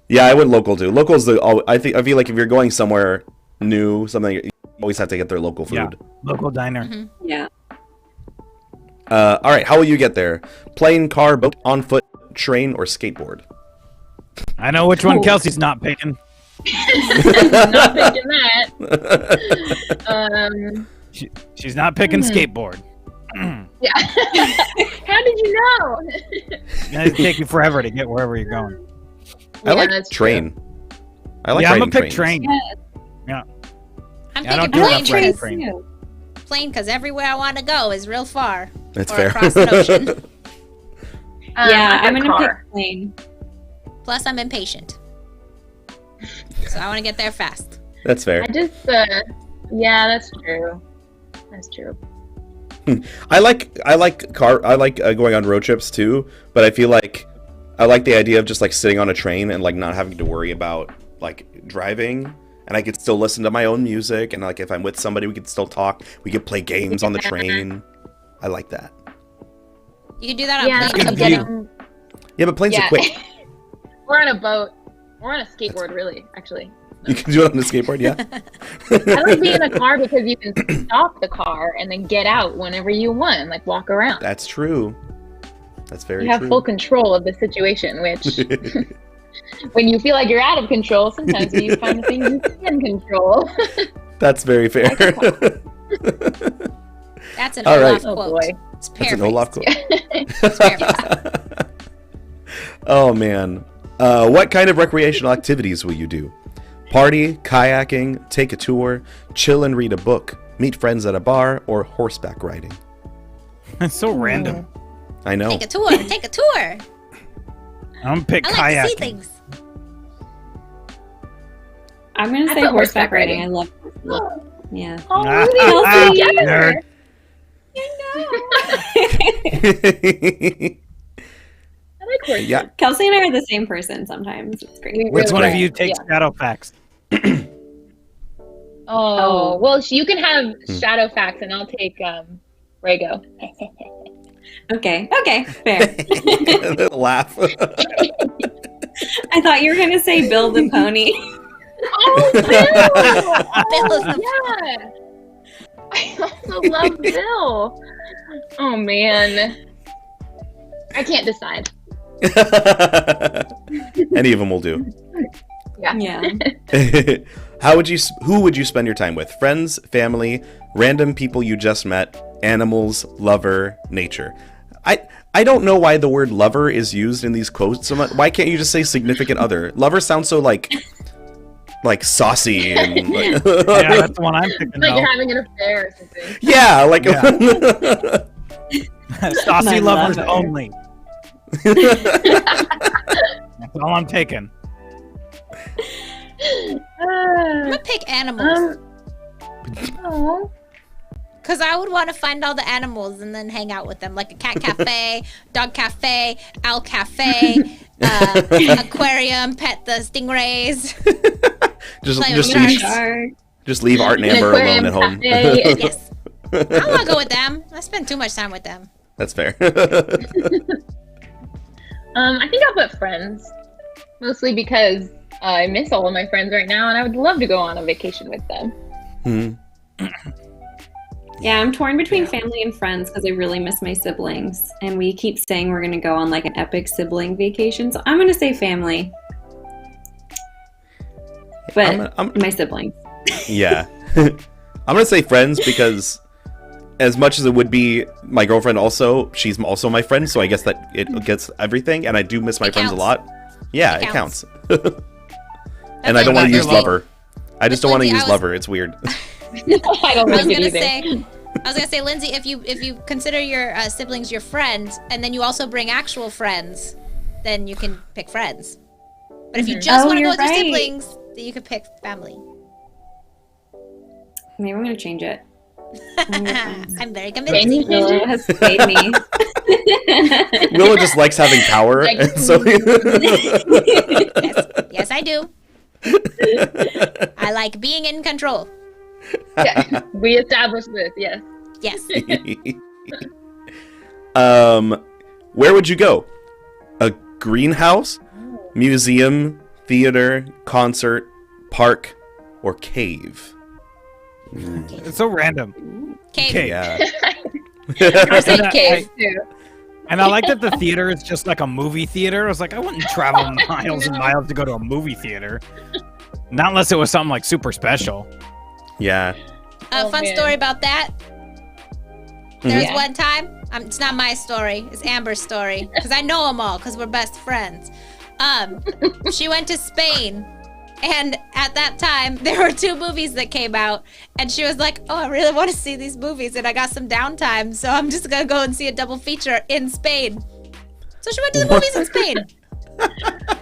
Yeah, I would local too. Local's I feel like if you're going somewhere new, something you always have to get their local food. Yeah. Local diner. Yeah. All right, how will you get there? Plane, car, boat, on foot, train, or skateboard? I know which one Cool. Kelsey's not picking. Not thinking that. She's not picking skateboard. Yeah. How did you know? It'd take you forever to get wherever you're going. I like that's train. I like Yeah, I'm riding gonna pick trains. train. Yeah. I'm Yeah, I don't picking do plane enough riding because train. everywhere I want to go is real far. That's or fair. across an ocean. Yeah, I I'm put gonna car. pick plane. Plus, I'm impatient. So I want to get there fast. That's fair. I just, yeah, that's true. That's true. I like going on road trips too, but I feel like I like the idea of just like sitting on a train and like not having to worry about like driving, and I could still listen to my own music, and like if I'm with somebody, we could still talk. We could play games on the train. I like that. You can do that on Yeah, plane. good too, view. you know? Yeah, but planes are quick. We're on a boat. We're on a skateboard, really, actually. You can do it on a skateboard, yeah. I like being in a car because you can stop the car and then get out whenever you want, like walk around. That's true. That's very You have true. full control of the situation, which when you feel like you're out of control, sometimes you find the things you can control. That's very fair. That's an All Olaf right. Oh quote. boy. It's That's an paraphrased. Olaf quote. It's paraphrased. Oh man. What kind of recreational activities will you do? Party, kayaking, take a tour, chill and read a book, meet friends at a bar, or horseback riding? It's so random. I know. Take a tour. Take a tour. I'm gonna pick I like to see kayaking. things. I'm gonna I say put horseback horseback riding. riding. I love horseback. Yeah. Oh, Ah, we ah, need to together. nerd. I like horses. Yeah. Kelsey and I are the same person sometimes. It's great. We Which really one of are. you takes Shadowfax? Oh, well, you can have Shadowfax, and I'll take Rhaego. Okay, fair. Laugh. I thought you were going to say Bill the pony. Oh, Bill! Bill is the- Yeah. I also love Bill. Oh man, I can't decide. Any of them will do. Yeah. Who would you spend your time with? Friends, family, random people you just met, animals, lover, nature. I don't know why the word lover is used in these quotes so much. Why can't you just say significant other? Lover sounds so like saucy and like, Yeah, that's the one I'm thinking Like of. you're having an affair or something. yeah, like Saucy My lovers lover. only. That's all I'm taking. I'm gonna pick animals. Oh. Because I would want to find all the animals and then hang out with them, like a cat cafe, dog cafe, owl cafe, aquarium, pet the stingrays. Play with sharks. just leave Art and An Amber aquarium alone at home. cafe. Yes. I don't want to go with them. I spend too much time with them. That's fair. I think I'll put friends, mostly because I miss all of my friends right now, and I would love to go on a vacation with them. Yeah, I'm torn between family and friends because I really miss my siblings. And we keep saying we're going to go on like an epic sibling vacation. So I'm going to say family. But my siblings. Yeah. I'm gonna say friends because as much as it would be my girlfriend also, she's also my friend, so I guess that it gets everything, and I do miss my It friends counts. a lot. Yeah, It it counts. counts. And I don't want to use Lindsay. lover. I just don't want to Lindsay, use I was- lover. It's weird. I don't I was like it gonna either. say, Lindsay, if you consider your siblings your friends, and then you also bring actual friends, then you can pick friends. But if you just Oh, want to go you're with your right. siblings, then you could pick family. Maybe I'm going to change it. I'm very Can convincing. you change Willow it? has swayed me. Willow just likes having power, Like- and so Yes, I do. I like being in control. Yeah, we established this. Yes. Yes. Where would you go? A greenhouse, museum, theater, concert, park, or cave? It's so random. Cave. Yeah. I said And cave. Too. And I like that the theater is just like a movie theater. I was like, I wouldn't travel miles and miles to go to a movie theater. Not unless it was something like super special. Yeah. Oh, Fun man. story about that. There was Yeah. one time. It's not my story. It's Amber's story because I know them all because we're best friends. She went to Spain, and at that time there were 2 movies that came out, and she was like, "Oh, I really want to see these movies, and I got some downtime, so I'm just gonna go and see a double feature in Spain." So she went to the movies in Spain.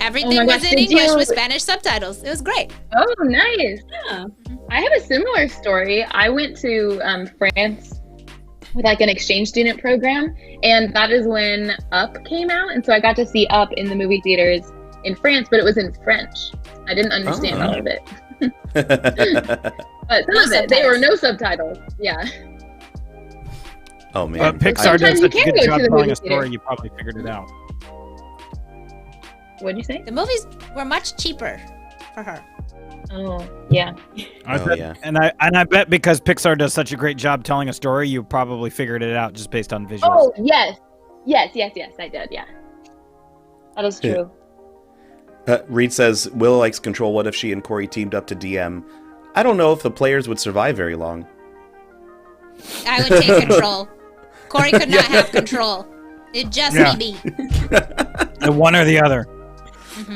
Everything Oh my was gosh, in did English you- with Spanish subtitles. It was great. Oh, nice. Yeah. I have a similar story. I went to France with like an exchange student program, and that is when Up came out, and so I got to see Up in the movie theaters in France, but it was in French. I didn't understand all of it, but some No of it, they were subtitles. no subtitles. Yeah. Oh man. Pixar does Sometimes you such a can good go job to the telling movie a story, theater. you probably figured it out. What'd you say? The movies were much cheaper for her. Oh, yeah. I Oh, bet- yeah. And I bet because Pixar does such a great job telling a story, you probably figured it out just based on visuals. Oh, yes. Yes, I did, yeah. That is Yeah. true. Reed says, Willow likes control. What if she and Corey teamed up to DM? I don't know if the players would survive very long. I would take control. Corey could not have control. It'd just Yeah. be me. The one or the other.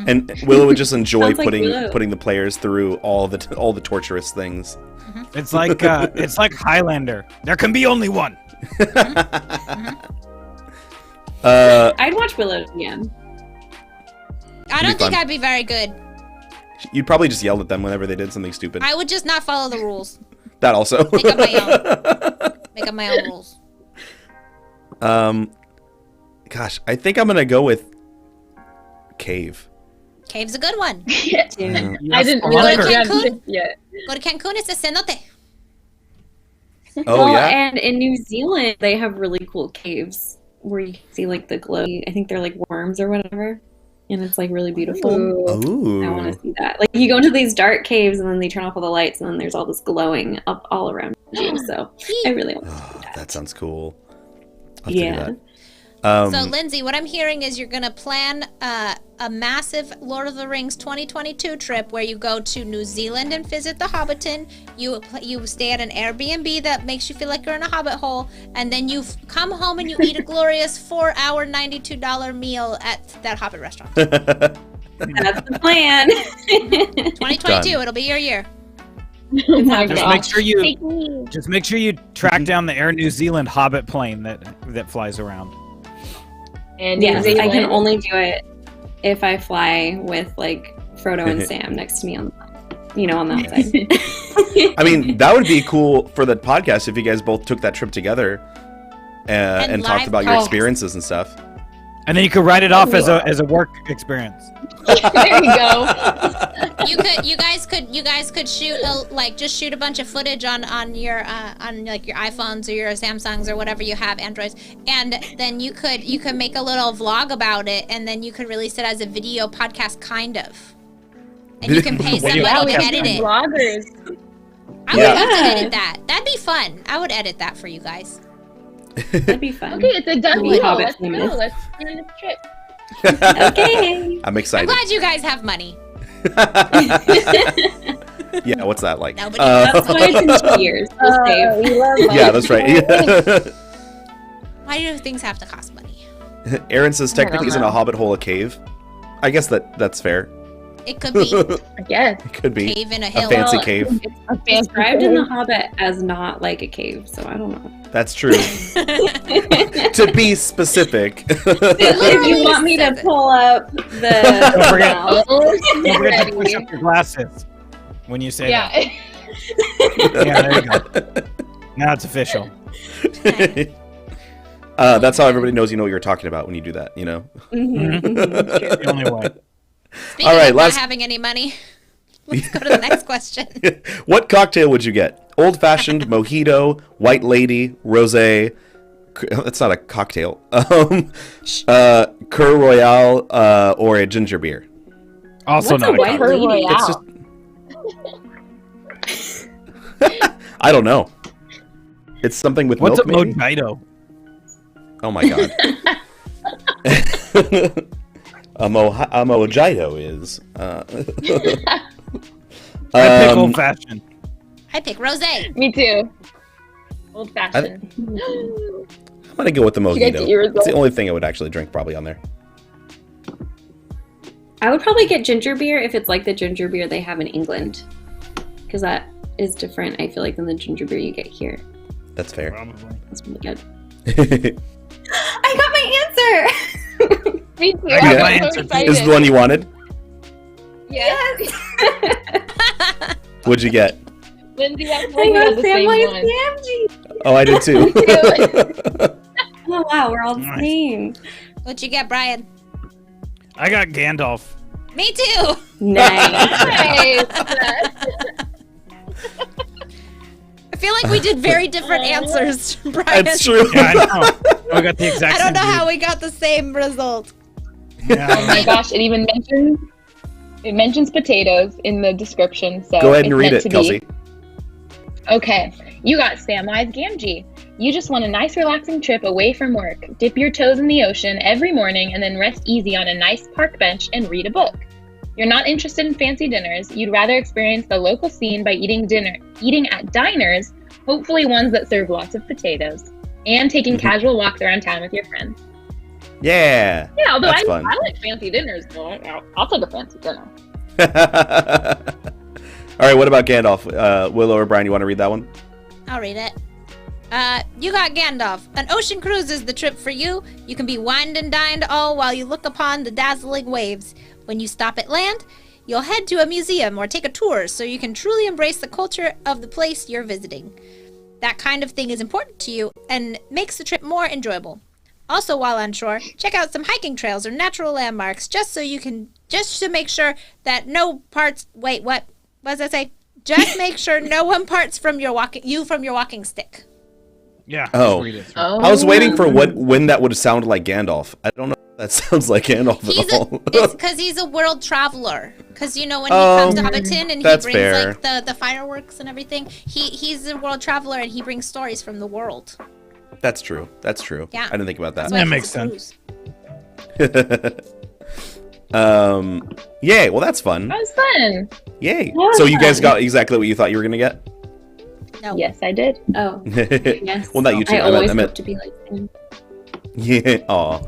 And Willow would just enjoy Sounds like putting Willow. putting the players through all the torturous things. It's like Highlander. There can be only one. I'd watch Willow again. I be don't think fun. I'd be very good. You'd probably just yell at them whenever they did something stupid. I would just not follow the rules. That also. Make up my own. Make up my own rules. Gosh, I think I'm gonna go with cave? Cave's a good one. I didn't We go to realize Cancun. yet. Go to Cancun. It's a cenote. Oh Well, yeah. and in New Zealand, they have really cool caves where you can see like the glow. I think they're like worms or whatever, and it's like really beautiful. Ooh. I want Ooh. to see that. Like you go into these dark caves, and then they turn off all the lights, and then there's all this glowing up all around you. So I really want to see Oh, that. that sounds cool. I'll have to do Yeah. that. So, Lindsay, what I'm hearing is you're going to plan a massive Lord of the Rings 2022 trip where you go to New Zealand and visit the Hobbiton. You stay at an Airbnb that makes you feel like you're in a hobbit hole, and then you come home and you eat a glorious 4-hour $92 meal at that Hobbit restaurant. That's the plan. 2022, Done. it'll be your year. Oh my Just gosh. make sure you Take me. just make sure you track down the Air New Zealand Hobbit plane that flies around. And Yes, New I can Zealand. only do it if I fly with like Frodo and Sam next to me on the outside. I mean, that would be cool for the podcast if you guys both took that trip together and talked live about your podcast. experiences and stuff. And then you could write it off as a work experience. There you go. You guys could shoot just shoot a bunch of footage on your iPhones or your Samsungs or whatever you have, Androids, and then you could make a little vlog about it, and then you could release it as a video podcast, kind of. And you can pay Video somebody to podcast. edit it. Vloggers. I would Yeah. love to edit that. That'd be fun. I would edit that for you guys. That'd be fun. Okay, it's a done Hobbit deal. Let's famous. go. Let's plan this trip. Okay. I'm I'm excited. glad you guys have money. Yeah, what's that like? Nobody That's why it's in tiers. We'll save. we love Yeah, that's right. Why do things have to cost money? Aaron says technically isn't know. a hobbit hole a cave? I guess that's fair. It could be I guess. It could be cave in a a hill. fancy Well, cave. It's a fancy Described in cave. The Hobbit as not like a cave, so I don't know. That's true. To be specific. If you want me to pull up the Don't forget- Oh, Don't forget to push ready. up your glasses when you say Yeah. that. Yeah, there you go. Now it's official. That's how everybody knows you know what you're talking about when you do that, you know? Mhm, mhm. It's the only way. Speaking All right, of last- not having any money, let's go to the next question. What cocktail would you get? Old-fashioned, mojito, white lady, rosé. That's not a cocktail. Cur Royale, or a ginger beer. Also What's not a a white cocktail. lady? It's just. I don't know. It's something with What's a milk, maybe? mojito? Oh my god. a mojito is. I pick old fashioned. I pick rosé. Me too. Old fashioned. I'm gonna go with the You guys get your mojito. It's the results? only thing I would actually drink probably on there. I would probably get ginger beer if it's like the ginger beer they have in England, because that is different. I feel like than the ginger beer you get here. That's fair. Probably. That's really good. I got my answer. Me too. I got my I'm so answer. excited. Is the one you wanted? Yes. What'd you get? Lindsay, I I we got had the same Samwise one. Gamgee. Oh, I did too. Oh wow, we're all the Nice. same. What'd you get, Brian? I got Gandalf. Me too. Nice. I feel like we did very different answers, Brian. That's true. Yeah, I know. We got the exact I don't same know how dude. we got the same result. Yeah, Oh my gosh! It even mentions potatoes in the description. So Go ahead and it's read meant it, to be. Kelsey. Okay, you got Samwise Gamgee. You just want a nice relaxing trip away from work. Dip your toes in the ocean every morning and then rest easy on a nice park bench and read a book. You're not interested in fancy dinners. You'd rather experience the local scene by eating at diners, hopefully ones that serve lots of potatoes, and taking casual walks around town with your friends. Yeah. Yeah, although That's I fun. like fancy dinners, though. I'll take a fancy dinner. All right, what about Gandalf? Willow or Brian, you want to read that one? I'll read it. You got Gandalf. An ocean cruise is the trip for you. You can be wined and dined all while you look upon the dazzling waves. When you stop at land, you'll head to a museum or take a tour so you can truly embrace the culture of the place you're visiting. That kind of thing is important to you and makes the trip more enjoyable. Also, while on shore, check out some hiking trails or natural landmarks just to make sure that no parts. Wait, what? What does that say? Just make sure no one parts from your walking stick. Yeah. Oh. I was waiting for when that would sound like Gandalf. I don't know if that sounds like Gandalf at all. It's because he's a world traveler. Because when he comes to Hobbiton and he brings fair. like the fireworks and everything, he's a world traveler and he brings stories from the world. That's true. Yeah. I didn't think about that. That makes sense. Yay. Well, that's fun. That was fun. Yay. So you guys got exactly what you thought you were gonna get? No. Yes, I did. Oh, yes. Well, not you two. I always meant hope to be like him. Yeah. Aw.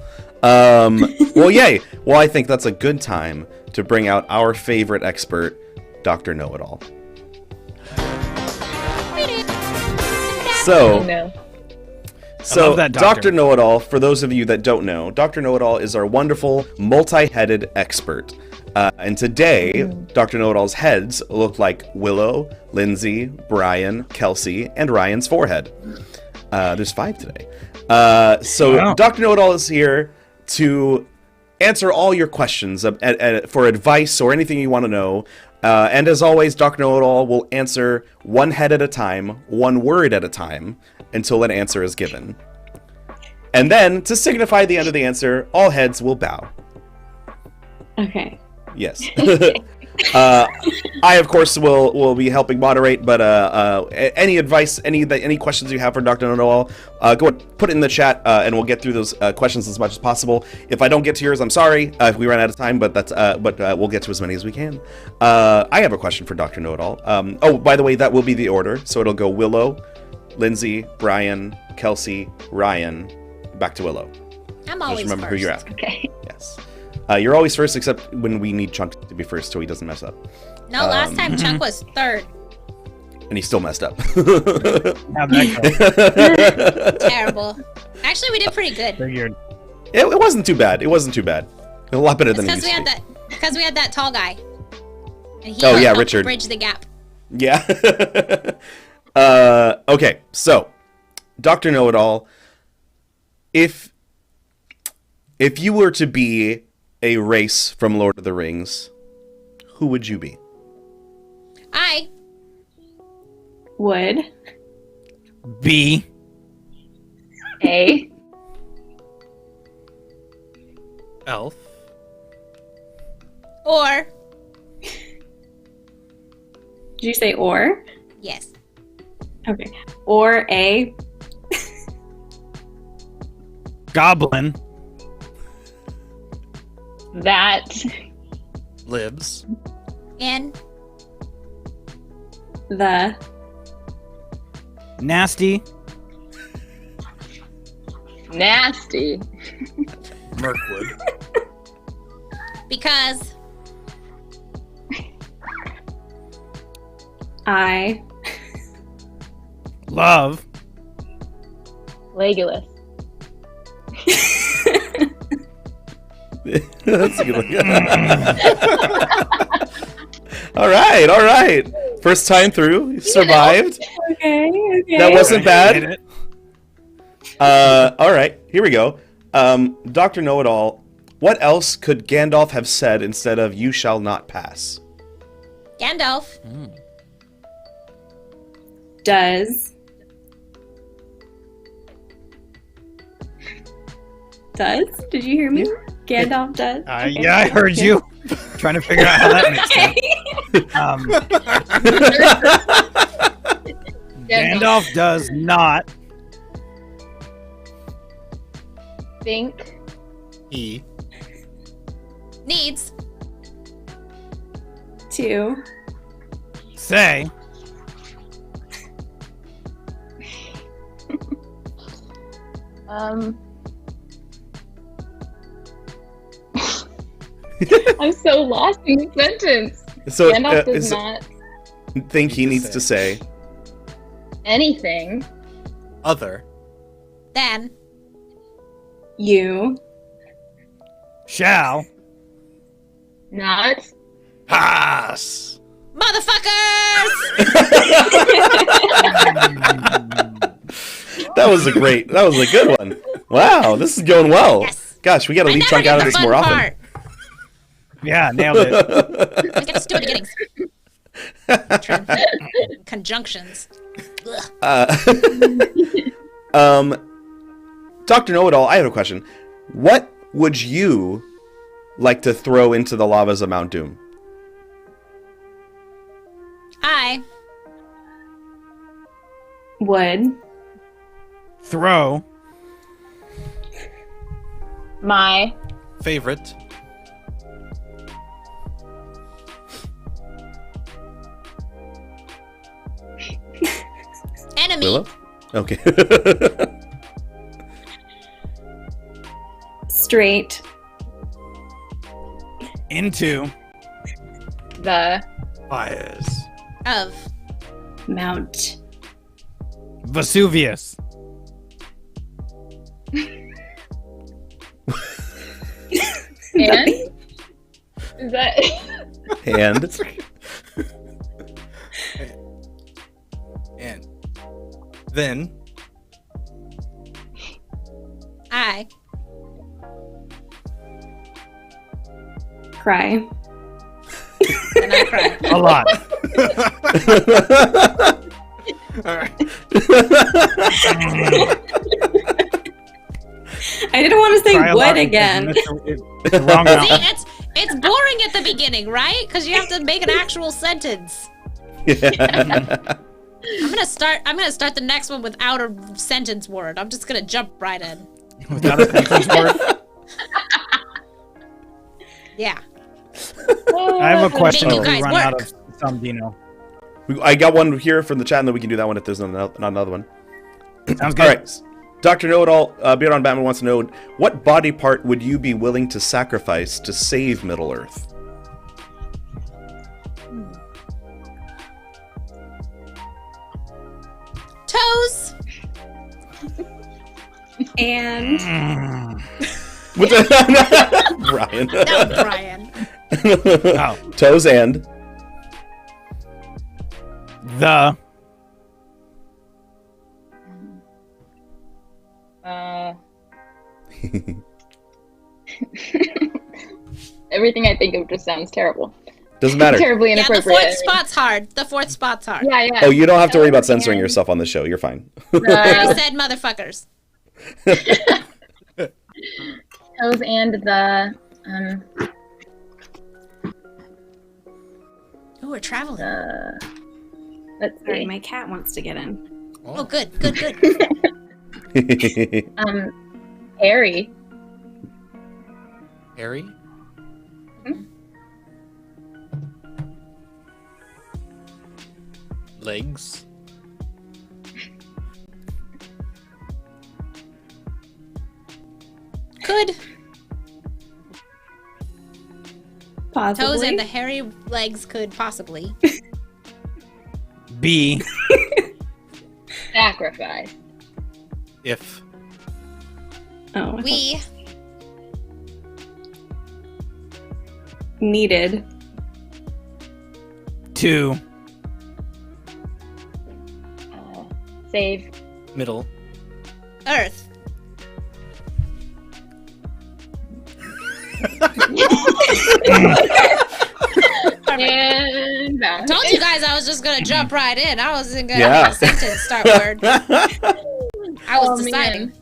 Well, yay. Well, I think that's a good time to bring out our favorite expert, Dr. Know-It-All. So, No. So, that Dr. Know-It-All, for those of you that don't know, Dr. Know-It-All is our wonderful, multi-headed expert. And today, Dr. Know-It-All's heads look like Willow, Lindsay, Brian, Kelsey, and Ryan's forehead. There's 5 today. So, Wow. Dr. Know-It-All is here to answer all your questions for advice or anything you want to know. And as always, Dr. Know-It-All will answer one head at a time, one word at a time, until an answer is given. And then, to signify the end of the answer, all heads will bow. Okay. Yes. I, of course, will be helping moderate, but any advice, any questions you have for Dr. Know-It-All, go ahead, put it in the chat, and we'll get through those questions as much as possible. If I don't get to yours, I'm sorry if we ran out of time, but we'll get to as many as we can. I have a question for Dr. Know-It-All. Oh, by the way, that will be the order, so it'll go Willow, Lindsay, Brian, Kelsey, Ryan, back to Willow. I'm always Just remember first. who you're asking. Okay. Yes. You're always first, except when we need Chunk to be first so he doesn't mess up. No, last time Chuck was third. And he still messed up. How'd that go? Terrible. Actually, we did pretty good. Figured. It wasn't too bad. It wasn't too bad. A lot better than it Because used we to had be. because we had that tall guy. And he Oh, yeah, helped Richard. bridge the gap. Yeah. Okay, so Dr. Know-It-All, if you were to be a race from Lord of the Rings, who would you be? I Would. B. A. Elf. or Did you say or? yes. Okay. Or a. Goblin. That. Libs. And The. Nasty. Nasty. Mirkwood. because I. Love. Legolas. That's a good one. All right. First time through, you survived. Okay. That wasn't Hit bad. it. All right, here we go. Dr. Know-It-All, what else could Gandalf have said instead of "You shall not pass"? Gandalf. Does. Does? Did you hear me? Gandalf does. Okay. Yeah, I heard you. Trying to figure out how that makes sense. Gandalf does not. Think. E. Needs. To. Say. I'm so lost in the sentence. So, Gandalf does not think he needs to say. anything. Other. Then You. Shall. Not. Pass. motherfuckers. That was a good one. Wow, this is going well. Yes. Gosh, we got to leave Chunk out of this more often. Yeah, nailed it. I get stupid beginnings. Conjunctions. Dr. Know-It-All, I have a question. What would you like to throw into the lavas of Mount Doom? I Would. Throw. My Favorite. enemy. Willow? Okay. Straight. Into. the Fires. Of. Mount. Vesuvius. and is that And And then I Cry. and I cry. A lot. all right. I didn't want to say Cry a lot would because again. it's the wrong See, mountain. it's boring at the beginning, right? Because you have to make an actual sentence. yeah. I'm gonna start the next one without a sentence word. I'm just gonna jump right in. Without a sentence word. Yeah. I have a question Make if you we guys run out work. of some Dino. I got one here from the chat, and then we can do that one if there's not another one. Sounds good. All right. Dr. Know-It-All, Beyond Batman wants to know, what body part would you be willing to sacrifice to save Middle-earth? Toes. And What the- Brian. No, Brian. Oh. Toes and The. everything I think of just sounds terrible. doesn't matter. Terribly Yeah, the inappropriate. fourth spot's hard. The fourth spot's hard. Yeah, yeah. Oh, you don't have to worry about censoring yourself on the show. You're fine. I said motherfuckers. Toes and the Oh, we're traveling. let's sorry, see. my cat wants to get in. Oh, good. Harry. Harry. Legs. Could. Possibly. Toes and the hairy legs could possibly. B. Sacrifice. If. Oh, We. needed. 2. Save. Middle. Earth. And I told you guys I was just gonna jump right in. I wasn't gonna Yeah. make a sentence start word. I was Oh, deciding. man.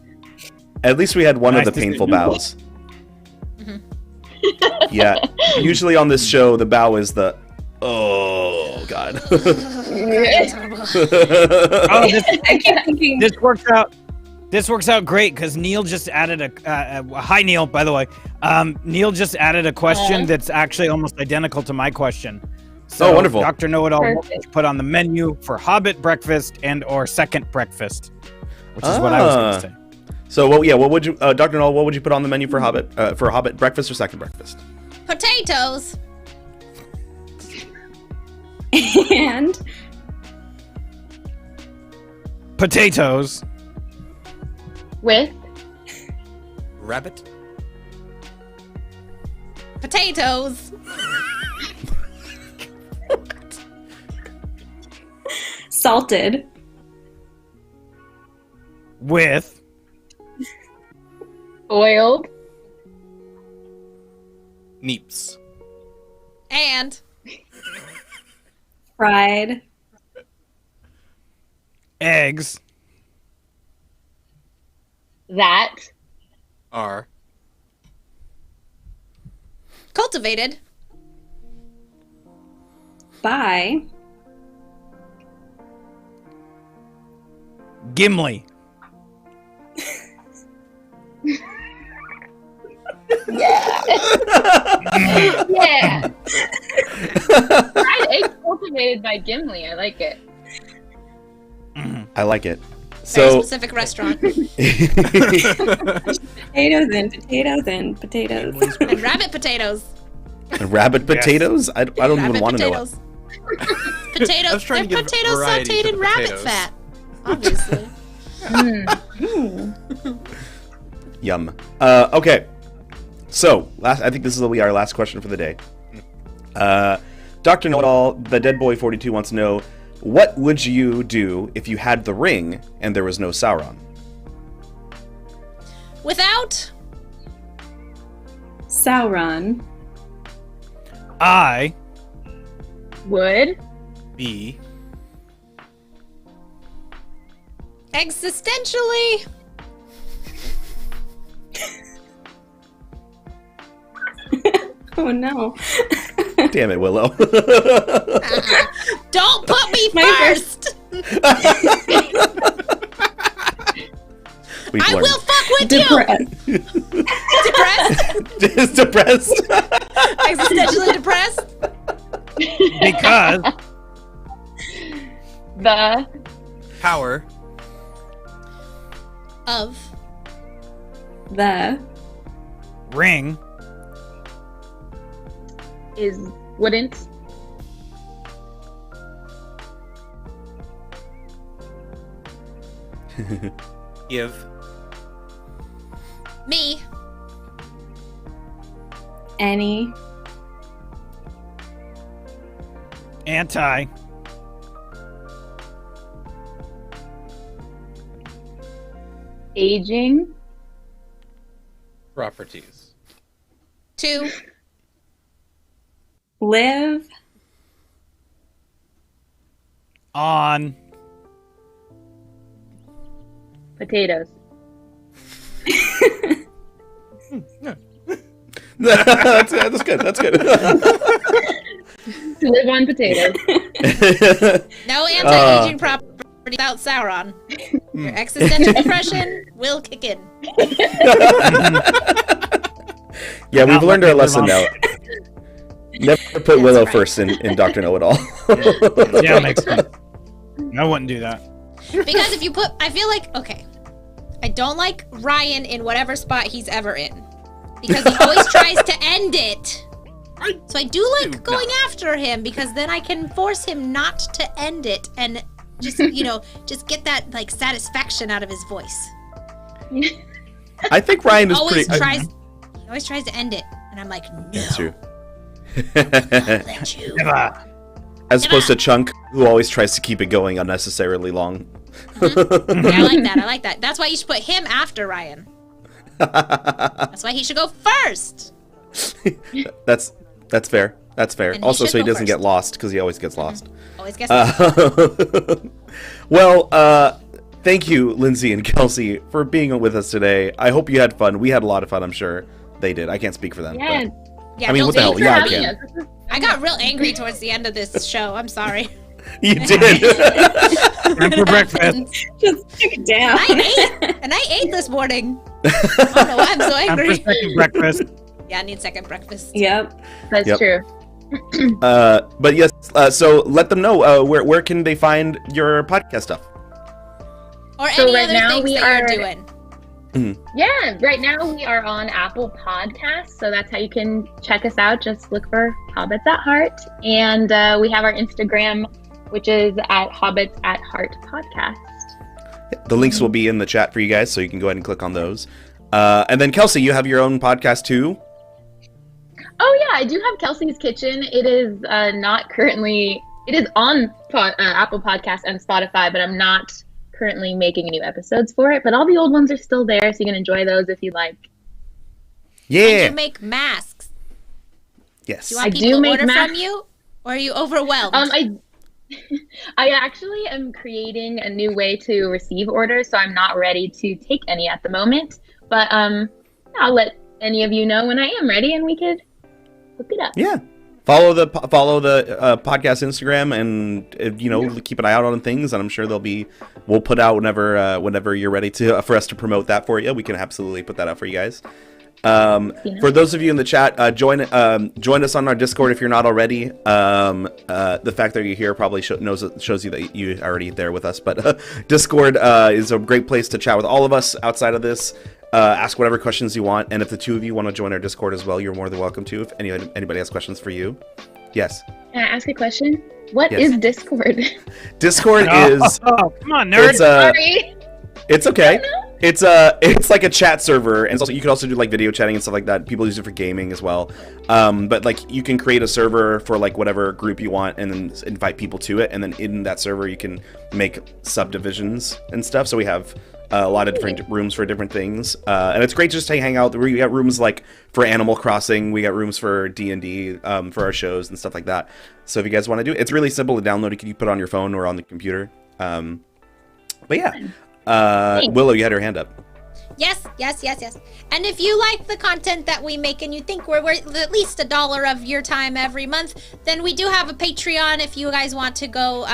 At least we had one Nice of the to see painful you. bows. Yeah. Usually on this show, the bow is the. Oh God. Oh, this, I keep thinking. this works out. This works out great because Neil just added a. Hi, Neil. By the way, Neil just added a question that's actually almost identical to my question. So, Oh, wonderful. Dr. Know-It-All, what would Perfect. you put on the menu for Hobbit breakfast and/or second breakfast, which is what I was going to say. So, what would you, Dr. Null? What would you put on the menu for Hobbit breakfast or second breakfast? Potatoes. And Potatoes. With Rabbit. Potatoes. salted. With Boiled. Neeps. And Fried. eggs. That. Are. cultivated By. Gimli. Yeah. Fried egg cultivated by Gimli. I like it. I like it. very So specific restaurant. Potatoes and potatoes and potatoes. And rabbit potatoes. rabbit potatoes? I don't even Rabbit want to know. potatoes. I Potatoes. was trying to They're give potatoes variety sauteed to in the rabbit potatoes. fat. Obviously. Yum. Okay. So, I think this will be our last question for the day. Dr. Know-It-All, the Dead Boy 42 wants to know, what would you do if you had the ring and there was no Sauron? Without Sauron. I Would. B. existentially Oh no. Damn it, Willow. don't put me My first. We've I learned. will fuck with Depressed. you. Depressed. Just depressed. Existentially depressed. because The. Power. Of The. ring Is. Wouldn't. Give. me Any. anti Aging. Properties. to Live. on Potatoes. that's good. That's good. To live on potatoes. no anti-aging property without Sauron. Your existential depression will kick in. Yeah, we've Not learned let our me lesson live now. Never put Willow first in Dr. Know-It-All. yeah, makes sense. I wouldn't do that. Because if you put, I feel like, okay, I don't like Ryan in whatever spot he's ever in. Because he always tries to end it. So I do like going after him because then I can force him not to end it and just, just get that like satisfaction out of his voice. I think Ryan is Always pretty. tries, he always tries to end it. And I'm like, no, That's true. I'll let you. Never. As opposed to Chunk, who always tries to keep it going unnecessarily long. Yeah, I like that. I like that. That's why you should put him after Ryan. That's why he should go first. That's fair. That's fair. And he Also, should so he go doesn't get first. lost because he always gets lost. Always guess. Well, thank you, Lindsay and Kelsey, for being with us today. I hope you had fun. We had a lot of fun. I'm sure they did. I can't speak for them. Yeah. Yeah, I mean, don't what the hell? say- Yeah, I Having can. us. This is- I got real angry towards the end of this show. I'm sorry. You did. Time for breakfast. Just take it down. I ate this morning. I don't know why I'm so Time for angry. second breakfast. Yeah, I need second breakfast. Yep. That's Yep. true. But yes, so let them know where can they find your podcast stuff. Or So any right other now things we that are- you're doing. Yeah, right now we are on Apple Podcasts, so that's how you can check us out. Just look for Hobbits at Heart. And we have our Instagram, which is at Hobbits at Heart Podcast. The links will be in the chat for you guys, so you can go ahead and click on those. And then Kelsey, you have your own podcast too. Oh yeah, I do have Kelsey's Kitchen. It is not currently. It is on Apple Podcasts and Spotify, but I'm not currently making new episodes for it, but all the old ones are still there, so you can enjoy those if you like. Yeah. And you make masks. Yes. Do you want people to order from you, or are you overwhelmed? I actually am creating a new way to receive orders, so I'm not ready to take any at the moment. But I'll let any of you know when I am ready, and we could hook it up. Yeah. Follow the podcast Instagram, and keep an eye out on things. And I'm sure we'll put out whenever you're ready for us to promote that for you. We can absolutely put that out for you guys. For those of you in the chat, join us on our Discord if you're not already. The fact that you're here probably shows you that you're already there with us. But Discord is a great place to chat with all of us outside of this. Ask whatever questions you want, and if the two of you want to join our Discord as well, you're more than welcome to. If anybody has questions for you, yes. Can I ask a question? What is Discord? Discord is. Oh, come on, nerd. Sorry. It's okay. It's like a chat server, and you can also do like video chatting and stuff like that. People use it for gaming as well. But like you can create a server for like whatever group you want, and then invite people to it, and then in that server you can make subdivisions and stuff. So we have a lot of different rooms for different things, and it's great just to hang out. We got rooms like for Animal Crossing, we got rooms for D&D, for our shows and stuff like that. So if you guys want to do it, it's really simple to download. You put it on your phone or on the computer. But yeah. Willow, you had her hand up. Yes. And if you like the content that we make and you think we're worth at least $1 of your time every month, then we do have a Patreon if you guys want to go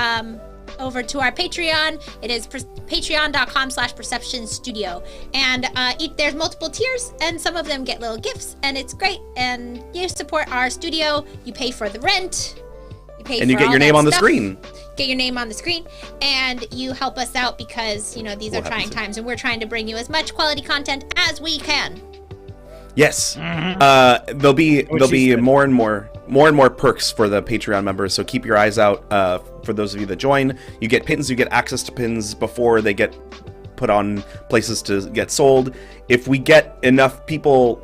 over to our Patreon. It is patreon.com/perceptionstudio. And there's multiple tiers, and some of them get little gifts, and it's great. And you support our studio, you pay for the rent, and you get your name on the screen. Get your name on the screen, and you help us out because these are trying times, and we're trying to bring you as much quality content as we can. Yes. There'll be more and more perks for the Patreon members, so keep your eyes out. For those of you that join, you get pins, you get access to pins before they get put on places to get sold. If we get enough people,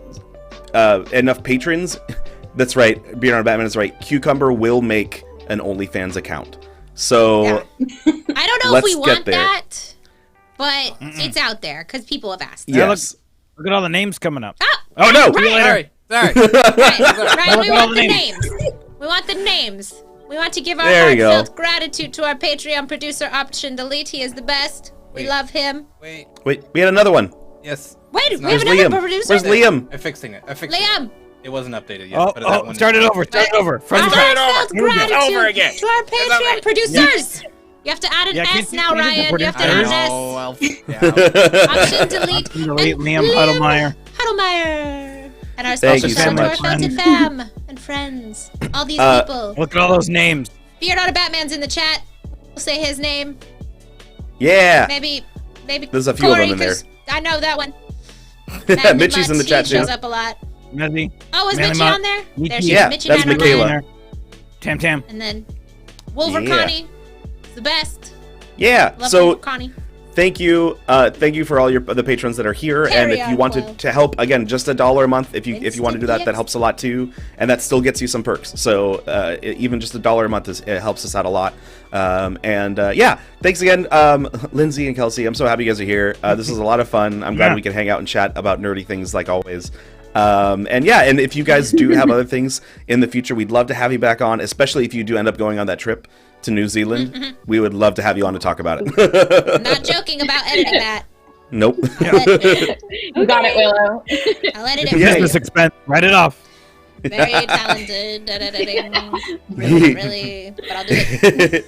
enough patrons, that's right, Beard on Batman is right, Cucumber will make an OnlyFans account. So yeah. I don't know if we want that, but it's out there because people have asked. Yes. Look at all the names coming up. Oh no! Right. Sorry. Right, we want the names. We want the names. We want to give our heartfelt gratitude to our Patreon producer, Option Delete. He is the best. We love him. Wait, we had another one. Yes. Wait, we have another producer? Where's Liam? I'm fixing it. Liam! It wasn't updated yet. Start it over. From heartfelt gratitude over again. To our Patreon producers. You have to add an S now, Ryan. You have to add an S. Option Delete. Liam Huddlemeyer. And our special shout out to our Felted fam and friends. All these people. Look at all those names. Beard Out of Batman's in the chat. We'll say his name. Yeah. Maybe. There's a few Corey, of them in there. I know that one. Mitchie's in the chat too. He shows up a lot. Mezzy. Oh, was Mitchie on there? There she is. Mitchie That's Michaela. Tam. And then Wolverine. The best. Yeah. Love so Connie. thank you for all the patrons that are here. And if you wanted to help, again, just $1 a month. If you want to do that, that helps a lot too. And that still gets you some perks. So even just $1 a month it helps us out a lot. Yeah, thanks again, Lindsay and Kelsey. I'm so happy you guys are here. This is a lot of fun. I'm glad we can hang out and chat about nerdy things like always. And if you guys do have other things in the future, we'd love to have you back on, especially if you do end up going on that trip to New Zealand. We would love to have you on to talk about it. I'm not joking about editing that. Nope. You got it, Willow. I'll edit it. Business expense. Write it off. Very talented at editing. Really, but I'll do it.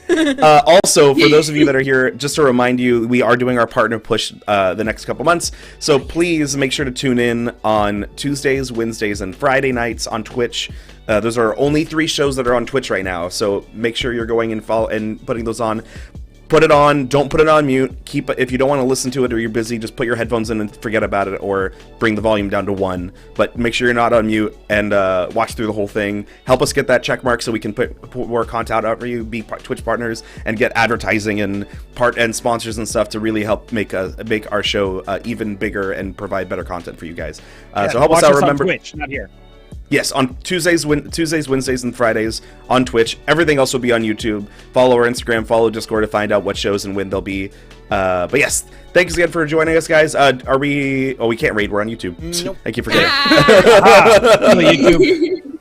Also, for those of you that are here, just to remind you, we are doing our partner push the next couple months. So please make sure to tune in on Tuesdays, Wednesdays, and Friday nights on Twitch. Those are only 3 shows that are on Twitch right now. So make sure you're going and putting those on. Put it on. Don't put it on mute. If you don't want to listen to it or you're busy, just put your headphones in and forget about it, or bring the volume down to 1. But make sure you're not on mute and watch through the whole thing. Help us get that check mark so we can put more content out for you, be Twitch partners, and get advertising and sponsors and stuff to really help make our show even bigger and provide better content for you guys. So help us out. Remember, on Twitch, not here. Yes, on Tuesdays, Wednesdays, and Fridays on Twitch. Everything else will be on YouTube. Follow our Instagram, follow Discord to find out what shows and when they'll be. But yes, thanks again for joining us, guys. Are we? Oh, we can't raid. We're on YouTube. Nope. I keep forgetting. YouTube.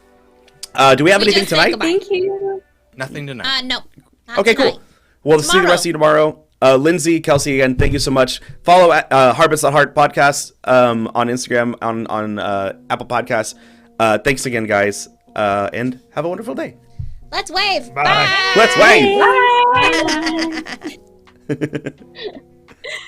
Do we have anything tonight? Thank you. Nothing tonight. No. Not Okay, tonight. cool. We'll see the rest of you tomorrow. Lindsay, Kelsey, again, thank you so much. Follow at Hobbits.Heart podcast on Instagram, on Apple Podcasts. Thanks again, guys, and have a wonderful day. Let's wave. Bye. Bye. Let's wave. Bye.